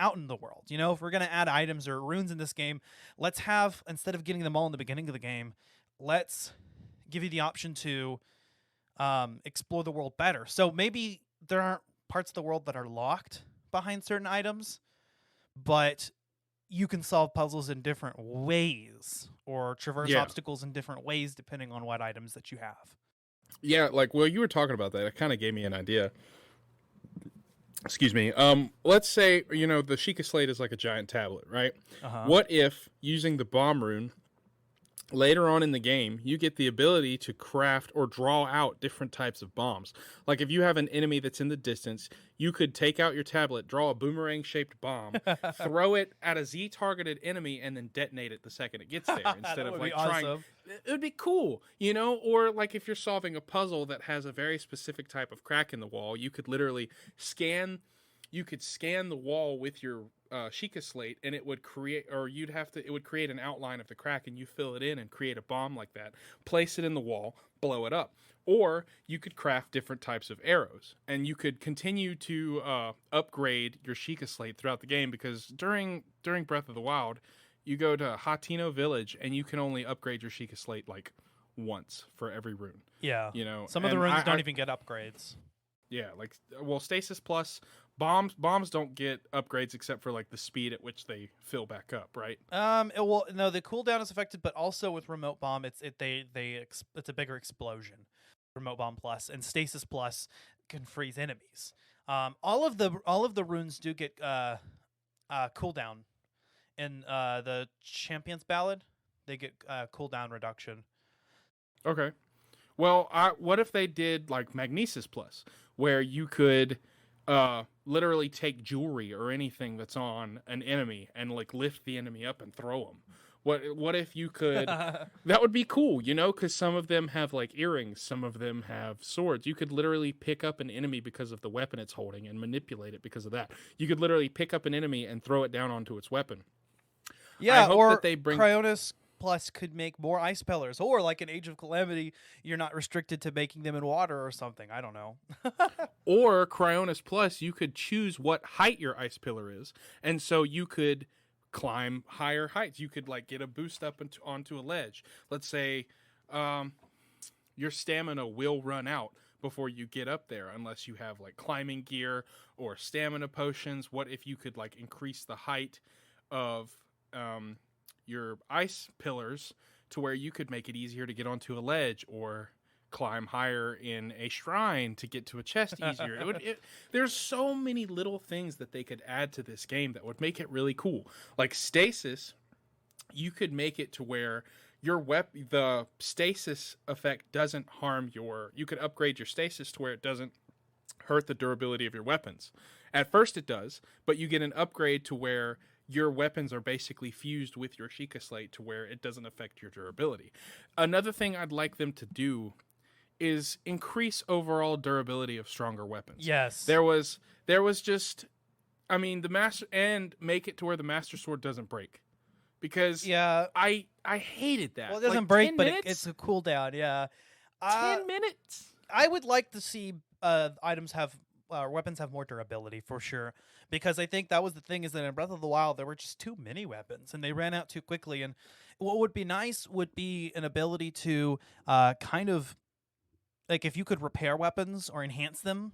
out in the world. You know, if we're going to add items or runes in this game, let's have, instead of getting them all in the beginning of the game, let's give you the option to explore the world better. So maybe there aren't parts of the world that are locked behind certain items, but you can solve puzzles in different ways or traverse obstacles in different ways depending on what items that you have. Yeah, like, well, you were talking about that. It kind of gave me an idea. Excuse me. Let's say, you know, the Sheikah Slate is like a giant tablet, right? Uh-huh. What if, using the bomb rune, later on in the game, you get the ability to craft or draw out different types of bombs. Like, if you have an enemy that's in the distance, you could take out your tablet, draw a boomerang-shaped bomb, throw it at a Z-targeted enemy, and then detonate it the second it gets there. Instead of, like, trying... Awesome. It would be cool, you know? Or, like, if you're solving a puzzle that has a very specific type of crack in the wall, you could literally scan you could scan the wall with your Sheikah slate, and it would create, or it would create an outline of the crack, and you fill it in and create a bomb like that, place it in the wall, blow it up. Or you could craft different types of arrows, and you could continue to upgrade your Sheikah slate throughout the game, because during Breath of the Wild, you go to Hateno Village, and you can only upgrade your Sheikah slate like once for every rune. Yeah. You know, Some of the runes don't even get upgrades. Yeah, like, well, Stasis Plus, bombs don't get upgrades except for like the speed at which they fill back up, right? Well, no, the cooldown is affected, but also with Remote Bomb, it's a bigger explosion. Remote Bomb Plus and Stasis Plus can freeze enemies. All of the runes do get cooldown. In the Champion's Ballad, they get cooldown reduction. Okay. Well, what if they did like Magnesis Plus, where you could literally take jewelry or anything that's on an enemy and like lift the enemy up and throw them? What if you could? That would be cool, you know, because some of them have like earrings, some of them have swords. You could literally pick up an enemy because of the weapon it's holding and manipulate it because of that. You could literally pick up an enemy and throw it down onto its weapon. Yeah, or that they bring Cryonis Plus could make more ice pillars, or like in Age of Calamity, you're not restricted to making them in water or something. I don't know. Or Cryonis Plus, you could choose what height your ice pillar is, and so you could climb higher heights. You could like get a boost up onto a ledge. Let's say your stamina will run out before you get up there unless you have like climbing gear or stamina potions. What if you could like increase the height of your ice pillars to where you could make it easier to get onto a ledge or climb higher in a shrine to get to a chest easier. There's so many little things that they could add to this game that would make it really cool. Like Stasis, you could make it to where the stasis effect doesn't harm you could upgrade your stasis to where it doesn't hurt the durability of your weapons. At first it does, but you get an upgrade to where your weapons are basically fused with your Sheikah slate to where it doesn't affect your durability. Another thing I'd like them to do is increase overall durability of stronger weapons. Yes. There was just, I mean, and make it to where the Master Sword doesn't break. Because I hated that. Well, it doesn't break, but it's a cooldown, yeah. 10 minutes? I would like to see weapons have more durability, for sure. Because I think that was the thing, is that in Breath of the Wild, there were just too many weapons, and they ran out too quickly. And what would be nice would be an ability to kind of, like, if you could repair weapons or enhance them,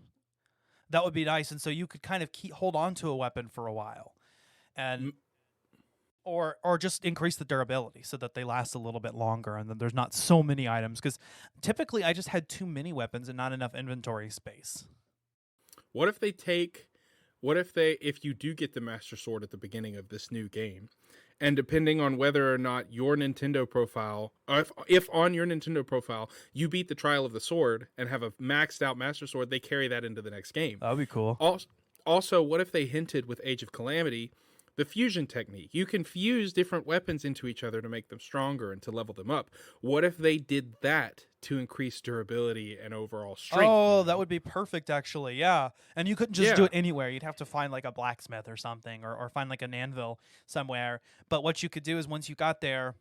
that would be nice. And so you could kind of hold on to a weapon for a while, and or just increase the durability so that they last a little bit longer, and then there's not so many items. Because typically I just had too many weapons and not enough inventory space. If you do get the Master Sword at the beginning of this new game, and depending on whether or not your Nintendo profile, if on your Nintendo profile you beat the Trial of the Sword and have a maxed out Master Sword, they carry that into the next game. That would be cool. Also, what if they hinted with Age of Calamity the fusion technique? You can fuse different weapons into each other to make them stronger and to level them up. What if they did that to increase durability and overall strength? Oh, that would be perfect, actually, yeah. And you couldn't just do it anywhere. You'd have to find like a blacksmith or something, or find like an anvil somewhere. But what you could do is, once you got there,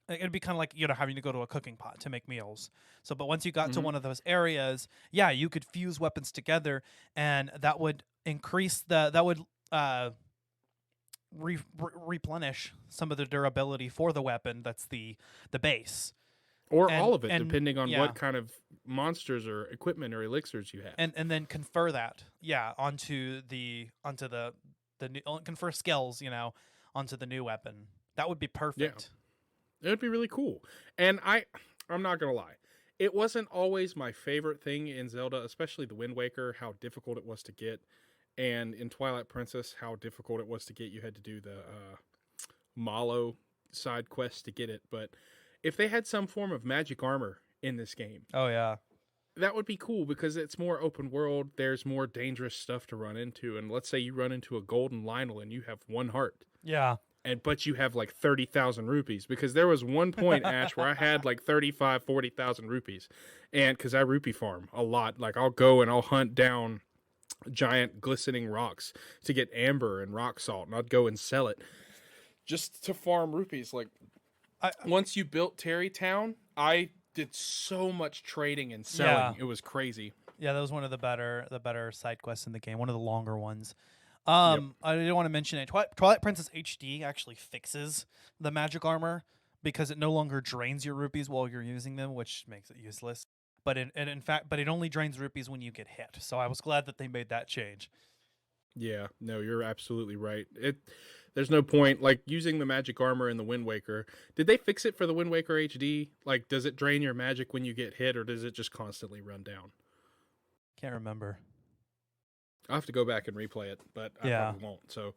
it'd be kind of like, having to go to a cooking pot to make meals. So, but once you got to one of those areas, you could fuse weapons together, and that would increase replenish some of the durability for the weapon. That's the base, or all of it, depending on what kind of monsters or equipment or elixirs you have, and then confer that onto the new, confer skills onto the new weapon. That would be perfect. It would be really cool. And I'm not gonna lie, it wasn't always my favorite thing in Zelda, especially the Wind Waker, how difficult it was to get. And in Twilight Princess, how difficult it was to get. You had to do the Mallow side quest to get it. But if they had some form of magic armor in this game, that would be cool, because it's more open world. There's more dangerous stuff to run into. And let's say you run into a golden Lionel and you have 1 heart. Yeah. But you have like 30,000 rupees, because there was one point, Ash, where I had like 35, 40,000 rupees. And because I rupee farm a lot. Like, I'll go and I'll hunt down giant glistening rocks to get amber and rock salt, and I'd go and sell it just to farm rupees. Like, once you built Terrytown, I did so much trading and selling. It was crazy. Yeah, that was one of the better side quests in the game, one of the longer ones. Yep. I didn't want to mention it. Twilight Princess HD actually fixes the magic armor because it no longer drains your rupees while you're using them, which makes it useless. But it only drains rupees when you get hit. So I was glad that they made that change. Yeah, no, you're absolutely right. There's no point, like, using the magic armor in the Wind Waker. Did they fix it for the Wind Waker HD? Like, does it drain your magic when you get hit, or does it just constantly run down? Can't remember. I'll have to go back and replay it, but I probably won't. So,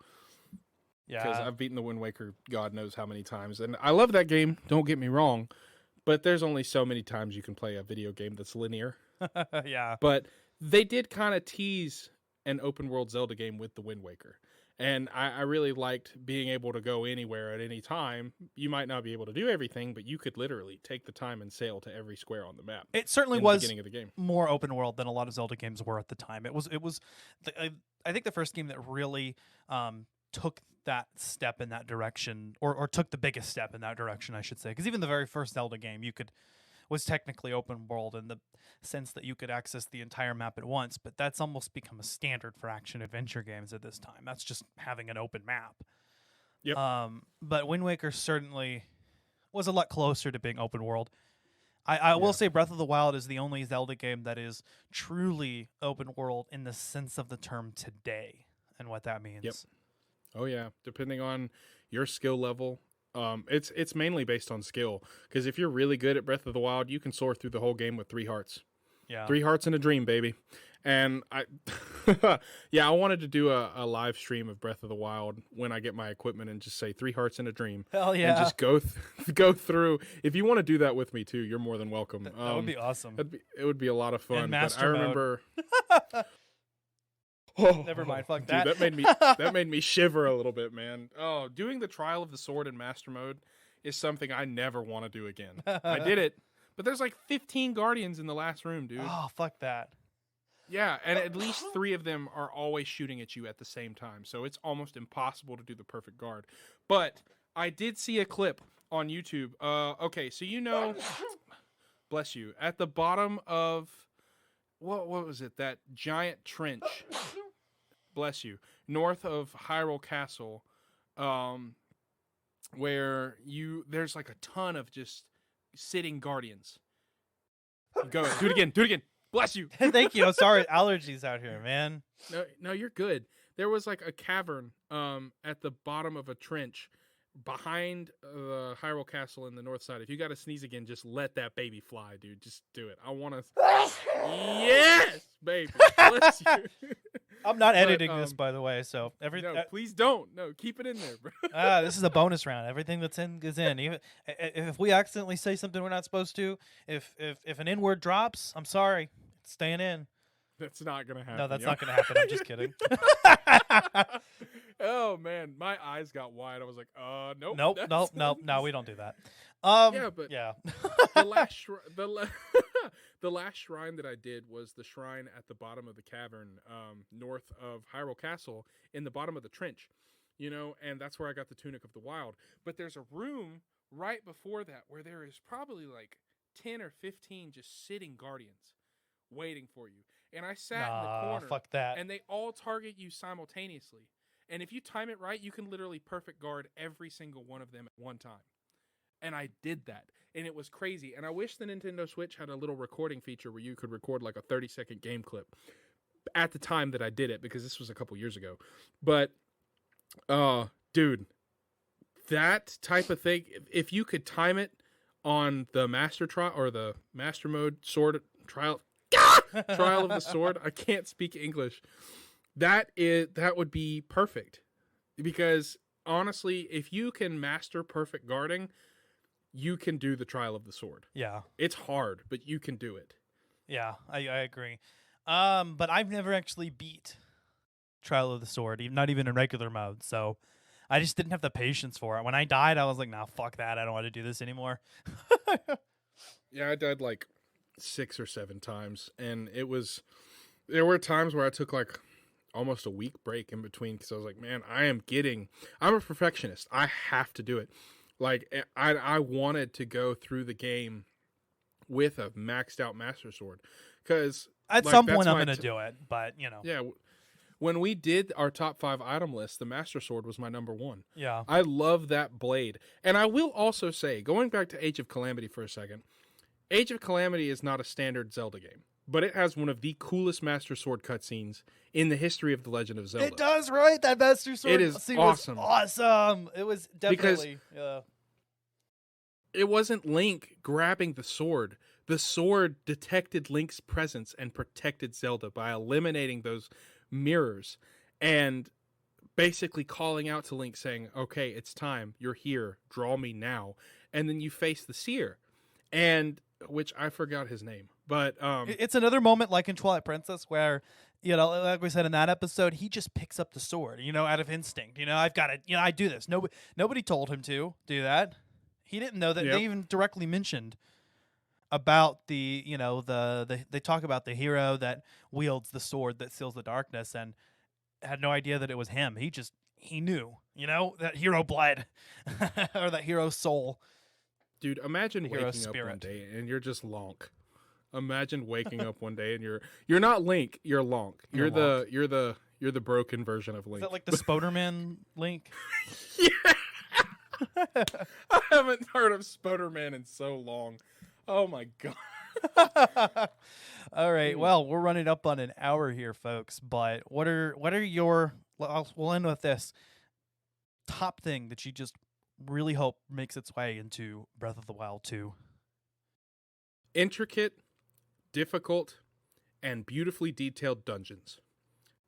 because I've beaten the Wind Waker God knows how many times. And I love that game, don't get me wrong, but there's only so many times you can play a video game that's linear. Yeah. But they did kind of tease an open world Zelda game with the Wind Waker. And I really liked being able to go anywhere at any time. You might not be able to do everything, but you could literally take the time and sail to every square on the map. It certainly in was the beginning of the game. More open world than a lot of Zelda games were at the time. It was. I think the first game that really took that step in that direction, or took the biggest step in that direction, I should say. Because even the very first Zelda game, was technically open world in the sense that you could access the entire map at once, but that's almost become a standard for action adventure games at this time. That's just having an open map. Yep. But Wind Waker certainly was a lot closer to being open world. I will say Breath of the Wild is the only Zelda game that is truly open world in the sense of the term today and what that means. Yep. Oh yeah, depending on your skill level. It's mainly based on skill, because if you're really good at Breath of the Wild, you can soar through the whole game with 3 hearts. Yeah. 3 hearts and a dream, baby. And I wanted to do a live stream of Breath of the Wild when I get my equipment and just say 3 hearts and a dream. Hell yeah. And just go through. If you want to do that with me too, you're more than welcome. That would be awesome. It would be a lot of fun. And But master I remember. Never mind. Fuck Dude, that. that made me shiver a little bit, man. Oh, doing the Trial of the Sword in Master Mode is something I never want to do again. I did it, but there's like 15 guardians in the last room, dude. Oh, fuck that. Yeah, and at least 3 of them are always shooting at you at the same time, so it's almost impossible to do the perfect guard. But I did see a clip on YouTube. Okay, so bless you, at the bottom of what was it? That giant trench. Bless you. North of Hyrule Castle, where there's like a ton of just sitting guardians. Go, do it again. Bless you. Thank you. I'm sorry, allergies out here, man. No, you're good. There was like a cavern at the bottom of a trench behind the Hyrule Castle in the north side. If you got to sneeze again, just let that baby fly, dude. Just do it. I want to. Yes, baby. Bless you. I'm not editing this, by the way. So no, please don't. No, keep it in there, bro. This is a bonus round. Everything that's in is in. Even if we accidentally say something we're not supposed to, if an N word drops, I'm sorry, it's staying in. That's not gonna happen. No, that's not gonna happen. I'm just kidding. Oh man, my eyes got wide. I was like, nope. Nope. No, we don't do that. Yeah. The last shrine that I did was the shrine at the bottom of the cavern, north of Hyrule Castle, in the bottom of the trench, and that's where I got the Tunic of the Wild. But there's a room right before that where there is probably like 10 or 15 just sitting guardians waiting for you. And I sat in the corner. Fuck that. And they all target you simultaneously. And if you time it right, you can literally perfect guard every single one of them at one time. And I did that. And it was crazy. And I wish the Nintendo Switch had a little recording feature where you could record like a 30-second game clip at the time that I did it, because this was a couple years ago. But, dude, that type of thing, if you could time it on the Master Trial or the Master Mode Sword Trial of the Sword, I can't speak English. That would be perfect, because honestly, if you can master perfect guarding, you can do the Trial of the Sword. Yeah, it's hard, but you can do it. Yeah, I agree. But I've never actually beat Trial of the Sword, not even in regular mode. So I just didn't have the patience for it. When I died, I was like, "Nah, fuck that. I don't want to do this anymore." Yeah, I died like 6 or 7 times, and it was There were times where I took like almost a week break in between because I was like, man, I'm a perfectionist. I have to do it. Like, I wanted to go through the game with a maxed out Master Sword because At some point, I'm going to do it, but, Yeah. When we did our top 5 item list, the Master Sword was my number 1. Yeah. I love that blade. And I will also say, going back to Age of Calamity for a second, Age of Calamity is not a standard Zelda game, but it has one of the coolest Master Sword cutscenes in the history of The Legend of Zelda. It does, right? That Master Sword It is scene awesome. was awesome. It was definitely... It wasn't Link grabbing the sword. The sword detected Link's presence and protected Zelda by eliminating those mirrors and basically calling out to Link saying, okay, it's time. You're here. Draw me now. And then you face the seer. And which I forgot his name. But it's another moment like in Twilight Princess where, like we said in that episode, he just picks up the sword, out of instinct. I've got to, I do this. Nobody told him to do that. He didn't know that. Yep. They even directly mentioned about they talk about the hero that wields the sword that seals the darkness and had no idea that it was him. He knew, that hero blood or that hero soul. Dude, imagine hero waking up spirit. one day and you're just Lonk. Imagine waking up one day and you're not Link, you're Lonk. You're the broken version of Link. Is that like the Spoderman Link? Yeah. I haven't heard of Spoderman in so long. Oh my god. All right. Well, we're running up on an hour here, folks. But what are your? We'll end with this top thing that you just really hope makes its way into Breath of the Wild 2. Intricate, difficult, and beautifully detailed dungeons.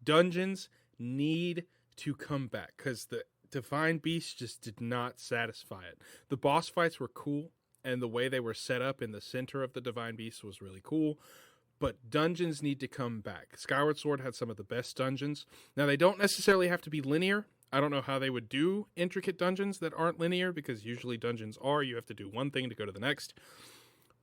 Dungeons need to come back because the Divine Beast just did not satisfy it. The boss fights were cool, and the way they were set up in the center of the Divine Beast was really cool, but dungeons need to come back. Skyward Sword had some of the best dungeons. Now, they don't necessarily have to be linear. I don't know how they would do intricate dungeons that aren't linear, because usually dungeons you have to do one thing to go to the next.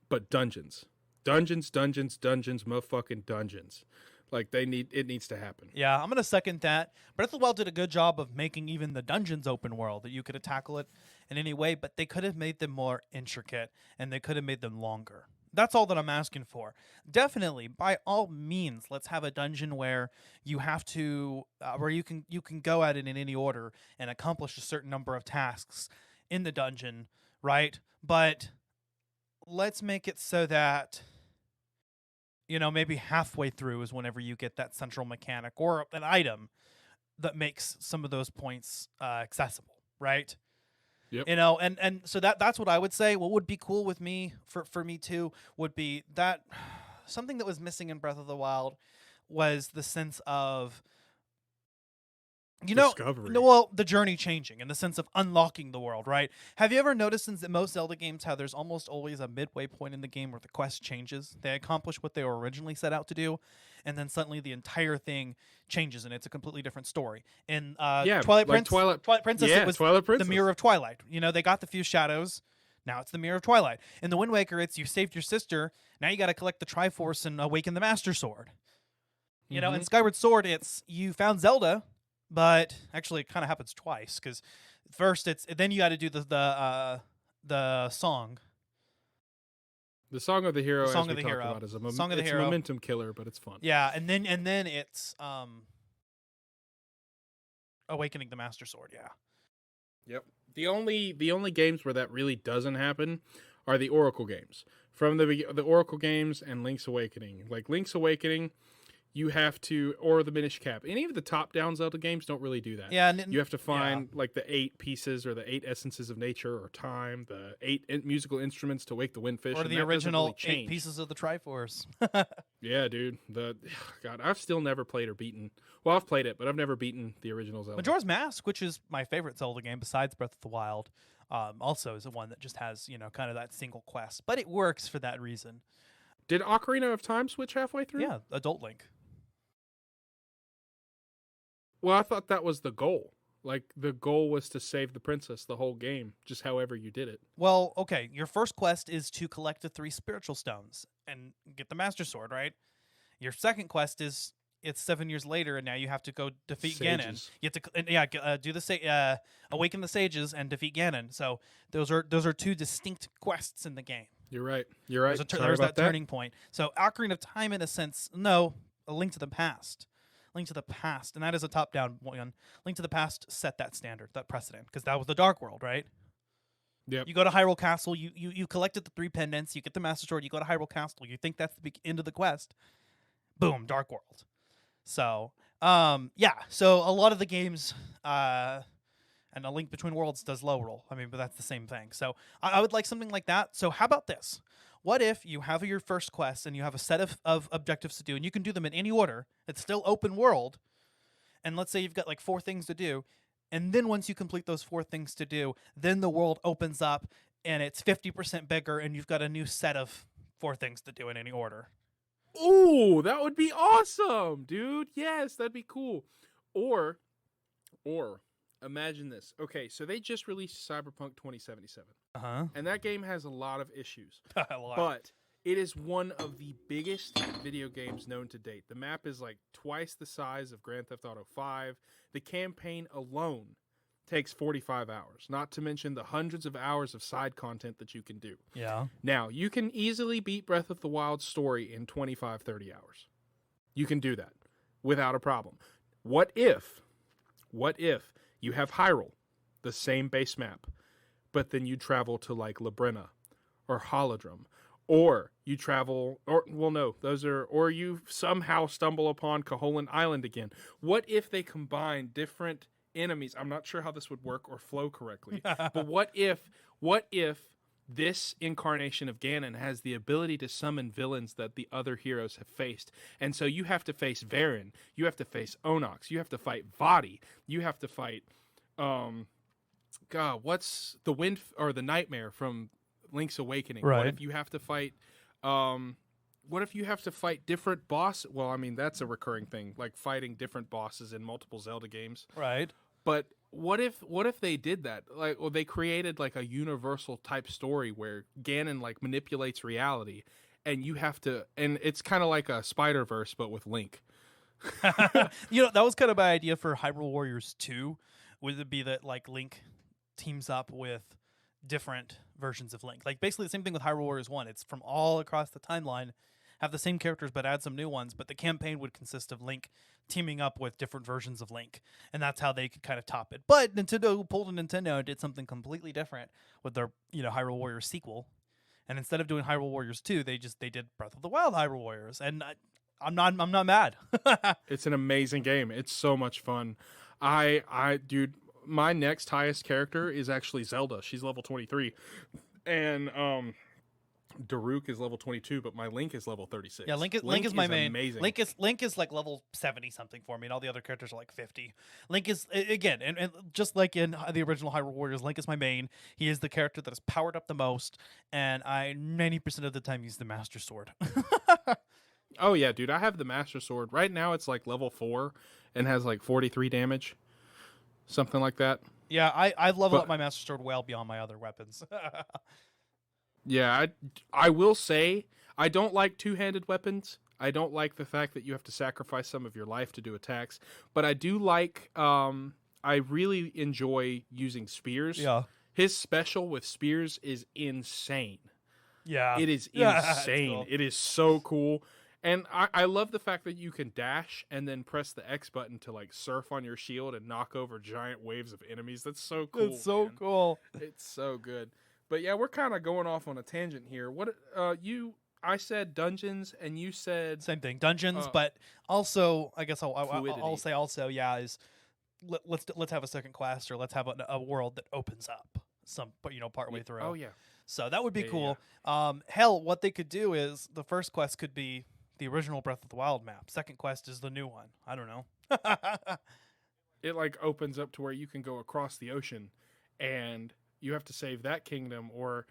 But dungeons, motherfucking dungeons. Like, it needs to happen. Yeah, I'm going to second that. Breath of the Wild did a good job of making even the dungeons open world, that you could tackle it in any way, but they could have made them more intricate, and they could have made them longer. That's all that I'm asking for. Definitely, by all means, let's have a dungeon where you have to, where you can go at it in any order and accomplish a certain number of tasks in the dungeon, right? But let's make it so that, maybe halfway through is whenever you get that central mechanic or an item that makes some of those points accessible, right? Yep. And so that's what I would say. What would be cool with me, for me too, would be that something that was missing in Breath of the Wild was the sense of, discovery. The journey changing in the sense of unlocking the world, right? Have you ever noticed since that most Zelda games, how there's almost always a midway point in the game where the quest changes? They accomplish what they were originally set out to do, and then suddenly the entire thing changes and it's a completely different story. In Twilight Princess, it was Twilight Princess. the Mirror of Twilight. They got the few shadows. Now it's the Mirror of Twilight. In the Wind Waker, it's you saved your sister. Now you got to collect the Triforce and awaken the Master Sword. In Skyward Sword, it's you found Zelda. But actually, it kind of happens twice, because first then you got to do the song. The Song of the Hero, Song as of we the talked Hero. about, is Song of the it's Hero. a momentum killer, but it's fun. Yeah, and then it's awakening the Master Sword. Yeah. Yep. The only games where that really doesn't happen are the Oracle games. From the Oracle games and Link's Awakening. Like Link's Awakening, you have to, or the Minish Cap. Any of the top-down Zelda games don't really do that. Yeah, you have to find like the 8 pieces or the 8 essences of nature or time, the 8 musical instruments to wake the windfish, or the original 8 pieces of the Triforce. Yeah, dude. God, I've still never played or beaten. Well, I've played it, but I've never beaten the original Zelda. Majora's Mask, which is my favorite Zelda game besides Breath of the Wild, also is the one that just has kind of that single quest, but it works for that reason. Did Ocarina of Time switch halfway through? Yeah, Adult Link. Well, I thought that was the goal. Like, the goal was to save the princess the whole game, just however you did it. Well, okay, your first quest is to collect the 3 spiritual stones and get the Master Sword, right? Your second quest is it's 7 years later, and now you have to go defeat Ganon. Sages. You have to do the awaken the sages and defeat Ganon. So those are two distinct quests in the game. You're right. You're right. There's that turning point. So Ocarina of Time, in a sense, no, A Link to the Past. Link to the Past, and that is a top-down one. Link to the Past set that standard, that precedent, because that was the Dark World, right? Yep. You go to Hyrule Castle, you collected the 3 pendants, you get the Master Sword, you go to Hyrule Castle, you think that's the end of the quest. Boom, Dark World. So, so a lot of the games, and A Link Between Worlds does low roll. I mean, but that's the same thing. So I would like something like that. So how about this? What if you have your first quest and you have a set of objectives to do, and you can do them in any order. It's still open world. And let's say you've got like 4 things to do. And then once you complete those 4 things to do, then the world opens up and it's 50% bigger and you've got a new set of 4 things to do in any order. Ooh, that would be awesome, dude. Yes, that'd be cool. Or imagine this. Okay, so they just released Cyberpunk 2077. Uh-huh. And that game has a lot of issues. A lot. But it is one of the biggest video games known to date. The map is like twice the size of Grand Theft Auto 5. The campaign alone takes 45 hours, not to mention the hundreds of hours of side content that you can do. Yeah. Now, you can easily beat Breath of the Wild story in 25, 30 hours. You can do that without a problem. What if you have Hyrule, the same base map, but then you travel to like Labrina or Holodrum, or you travel, or you somehow stumble upon Koholint Island again. What if they combine different enemies? I'm not sure how this would work or flow correctly, but what if this incarnation of Ganon has the ability to summon villains that the other heroes have faced? And so you have to face Varen, you have to face Onox, you have to fight Vadi, you have to fight what's the wind or the nightmare from Link's Awakening? Right. What if you have to fight different boss? Well, I mean, that's a recurring thing, like fighting different bosses in multiple Zelda games. Right. But what if they did that? Like, well, they created like a universal type story where Ganon like manipulates reality, and you have to, and it's kind of like a Spider-Verse but with Link. That was kind of my idea for Hyrule Warriors 2. Would it be that like Link teams up with different versions of Link? Like basically the same thing with Hyrule Warriors 1. It's from all across the timeline, have the same characters but add some new ones, but the campaign would consist of Link teaming up with different versions of Link, and that's how they could kind of top it. But Nintendo pulled a Nintendo and did something completely different with their Hyrule Warriors sequel. And instead of doing Hyrule Warriors 2, they did Breath of the Wild Hyrule Warriors, and I'm not mad. It's an amazing game. It's so much fun. Dude, my next highest character is actually Zelda. She's level 23. And Daruk is level 22, but my Link is level 36. Yeah, Link is my main. Amazing. Link is like level 70 something for me, and all the other characters are like 50. Link is again, and just like in the original Hyrule Warriors, Link is my main. He is the character that is powered up the most, and I 90% of the time use the Master Sword. Oh yeah, dude, I have the Master Sword. Right now it's like level 4 and has like 43 damage. Something like that. Yeah, I've leveled up my Master Sword well beyond my other weapons. Yeah, I will say I don't like two-handed weapons. I don't like the fact that you have to sacrifice some of your life to do attacks. But I do like, I really enjoy using spears. Yeah. His special with spears is insane. Yeah. It is insane. Cool. It is so cool. And I love the fact that you can dash and then press the X button to like surf on your shield and knock over giant waves of enemies. That's so cool. It's so cool. It's so good. But yeah, we're kind of going off on a tangent here. What I said dungeons and you said same thing, dungeons, but also I guess I'll say also is let's have a second quest, or let's have a world that opens up partway through. Oh yeah. So that would be cool. Yeah. Hell, what they could do is the first quest could be the original Breath of the Wild map. Second quest is the new one. I don't know. It like opens up to where you can go across the ocean and you have to save that kingdom, or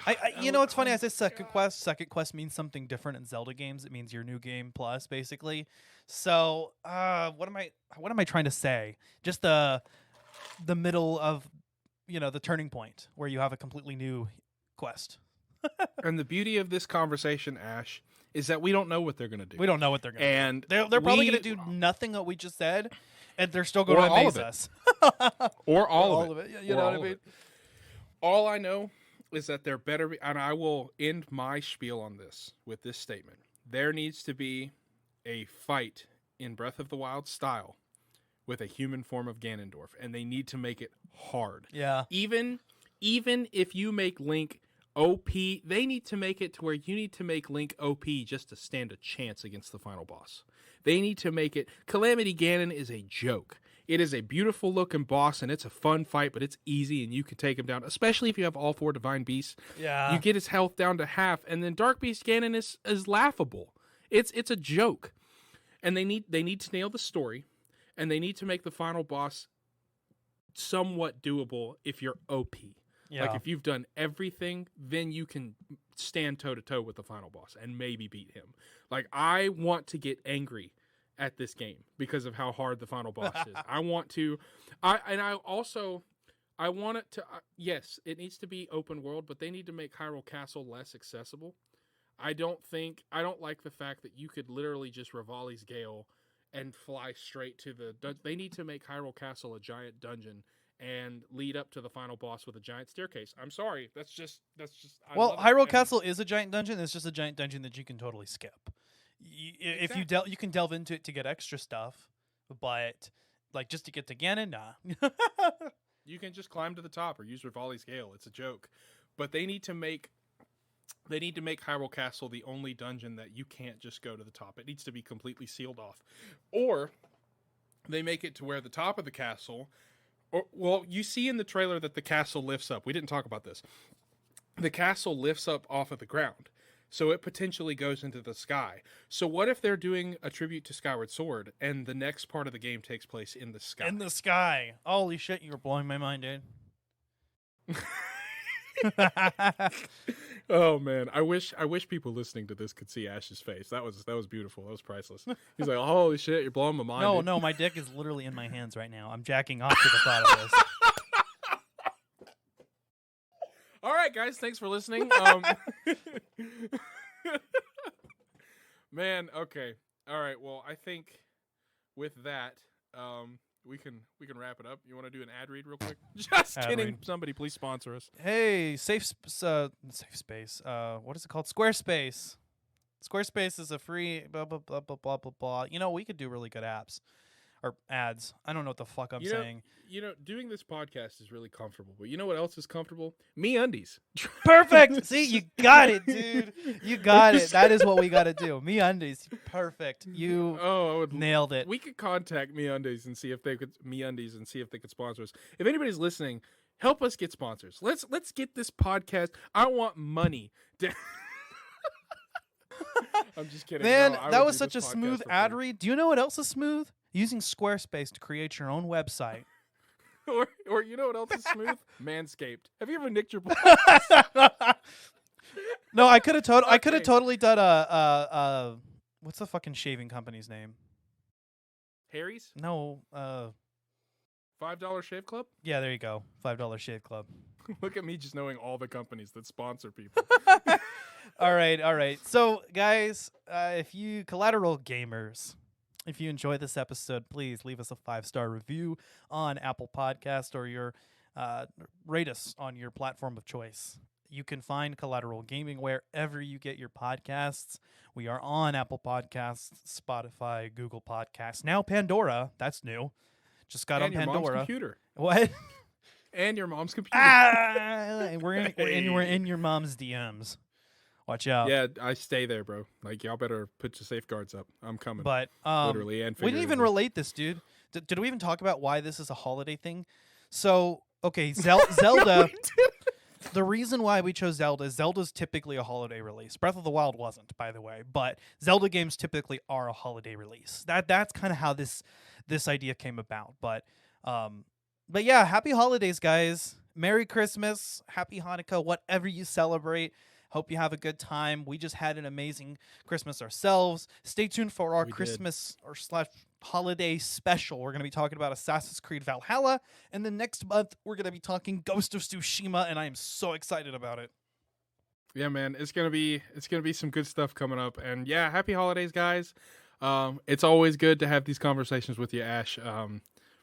it's funny. I say second quest. Second quest means something different in Zelda games. It means your new game plus, basically. So, what am I trying to say? Just the middle of, the turning point where you have a completely new quest. And the beauty of this conversation, Ash, is that we don't know what they're going to do. We don't know what they're going to do. And They're probably going to do nothing that we just said, and they're still going Or to all amaze of it. us. Or all All of it. of it. You Or know what I all of mean? it. All I know is that there better be, and I will end my spiel on this with this statement. There needs to be a fight in Breath of the Wild style with a human form of Ganondorf, and they need to make it hard. Yeah. Even if you make Link OP, they need to make it to where you need to make Link OP just to stand a chance against the final boss. They need to make it... Calamity Ganon is a joke. It is a beautiful looking boss, and it's a fun fight, but it's easy, and you can take him down, especially if you have all 4 Divine Beasts. Yeah. You get his health down to half, and then Dark Beast Ganon is laughable. It's a joke. And they need to nail the story, and they need to make the final boss somewhat doable if you're OP. Yeah. Like, if you've done everything, then you can stand toe-to-toe with the final boss and maybe beat him. Like, I want to get angry at this game because of how hard the final boss is. I want it to... yes, it needs to be open world, but they need to make Hyrule Castle less accessible. I don't like the fact that you could literally just Rivali's Gale and fly straight to the... They need to make Hyrule Castle a giant dungeon and lead up to the final boss with a giant staircase. I'm sorry. That's just. Well, Hyrule Castle is a giant dungeon. It's just a giant dungeon that you can totally skip. If you you can delve into it to get extra stuff, but like just to get to Ganon, nah. You can just climb to the top or use Rivali's Gale. It's a joke. But they need to make Hyrule Castle the only dungeon that you can't just go to the top. It needs to be completely sealed off. Or they make it to where the top of the castle... well, you see in the trailer that the castle lifts up. We didn't talk about this. The castle lifts up off of the ground, so it potentially goes into the sky. So what if they're doing a tribute to Skyward Sword, and the next part of the game takes place in the sky? In the sky. Holy shit, you were blowing my mind, dude. Oh man, I wish people listening to this could see Ash's face. That was beautiful. That was priceless. He's like, "Holy shit, you're blowing my mind." No, my dick is literally in my hands right now. I'm jacking off to the thought of this. All right, guys, thanks for listening. Man, okay, all right. Well, I think with that, we can wrap it up. You want to do an ad read real quick? Just Ad kidding. read. Somebody please sponsor us. Hey, safe space. What is it called? Squarespace. Squarespace is a free blah blah blah blah blah blah blah. You know, we could do really good apps or ads. I don't know what the fuck I'm saying. Doing this podcast is really comfortable. But you know what else is comfortable? MeUndies. Perfect. See, you got it, dude. You got it. That is what we got to do. MeUndies. Perfect. You nailed it. We could contact MeUndies and see if they could sponsor us. If anybody's listening, help us get sponsors. Let's get this podcast. I want money. I'm just kidding. Man, No, that was such a smooth ad read. Do you know what else is smooth? Using Squarespace to create your own website. or you know what else is smooth? Manscaped. Have you ever nicked your balls? No, I could have totally done a what's the fucking shaving company's name? Harry's? No, $5 Shave Club? yeah, there you go. $5 Shave Club. Look at me just knowing all the companies that sponsor people. All right. So, guys, if you Collateral Gamers, if you enjoy this episode, please leave us a 5-star review on Apple Podcast or your rate us on your platform of choice. You can find Collateral Gaming wherever you get your podcasts. We are on Apple Podcasts, Spotify, Google Podcasts, now Pandora. That's new. Just got And on your mom's Pandora. computer. What? And your mom's computer. We're in your mom's DMs. Watch out. Yeah, I stay there, bro. Like, y'all better put your safeguards up. I'm coming. But literally and we didn't even figuratively. relate this, dude. Did we even talk about why this is a holiday thing? So, okay, Zelda. The reason why we chose Zelda is Zelda's typically a holiday release. Breath of the Wild wasn't, by the way, but Zelda games typically are a holiday release. That's kind of how this idea came about. But yeah, happy holidays, guys. Merry Christmas, Happy Hanukkah, whatever you celebrate. Hope you have a good time. We just had an amazing Christmas ourselves. Stay tuned for our Christmas or / holiday special. We're going to be talking about Assassin's Creed Valhalla. And then next month, we're going to be talking Ghost of Tsushima, and I am so excited about it. Yeah, man, it's gonna be some good stuff coming up, and yeah, happy holidays, guys. It's always good to have these conversations with you, Ash.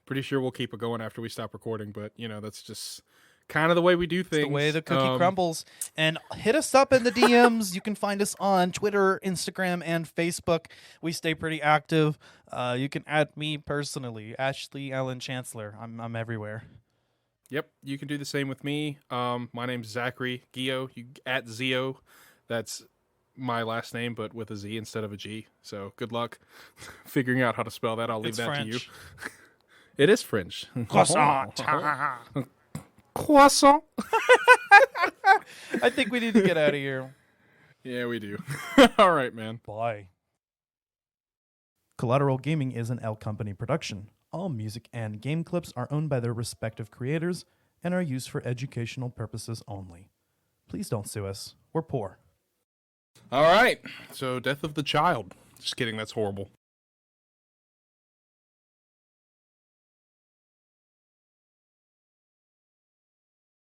Pretty sure we'll keep it going after we stop recording, but that's just kind of the way we do things. The way the cookie crumbles. And hit us up in the DMs. You can find us on Twitter, Instagram, and Facebook. We stay pretty active. You can add me personally, Ashley Allen Chancellor. I'm everywhere. Yep, you can do the same with me. My name's Zachary Gio. You at Zio. That's my last name, but with a Z instead of a G. So good luck figuring out how to spell that. I'll leave It's that French. to you. It is French. Croissant. Croissant. I think we need to get out of here. Yeah, we do. All right, man. Bye. Collateral Gaming is an L Company production. All music and game clips are owned by their respective creators and are used for educational purposes only. Please don't sue us. We're poor. All right. So, Death of the Child. Just kidding. That's horrible.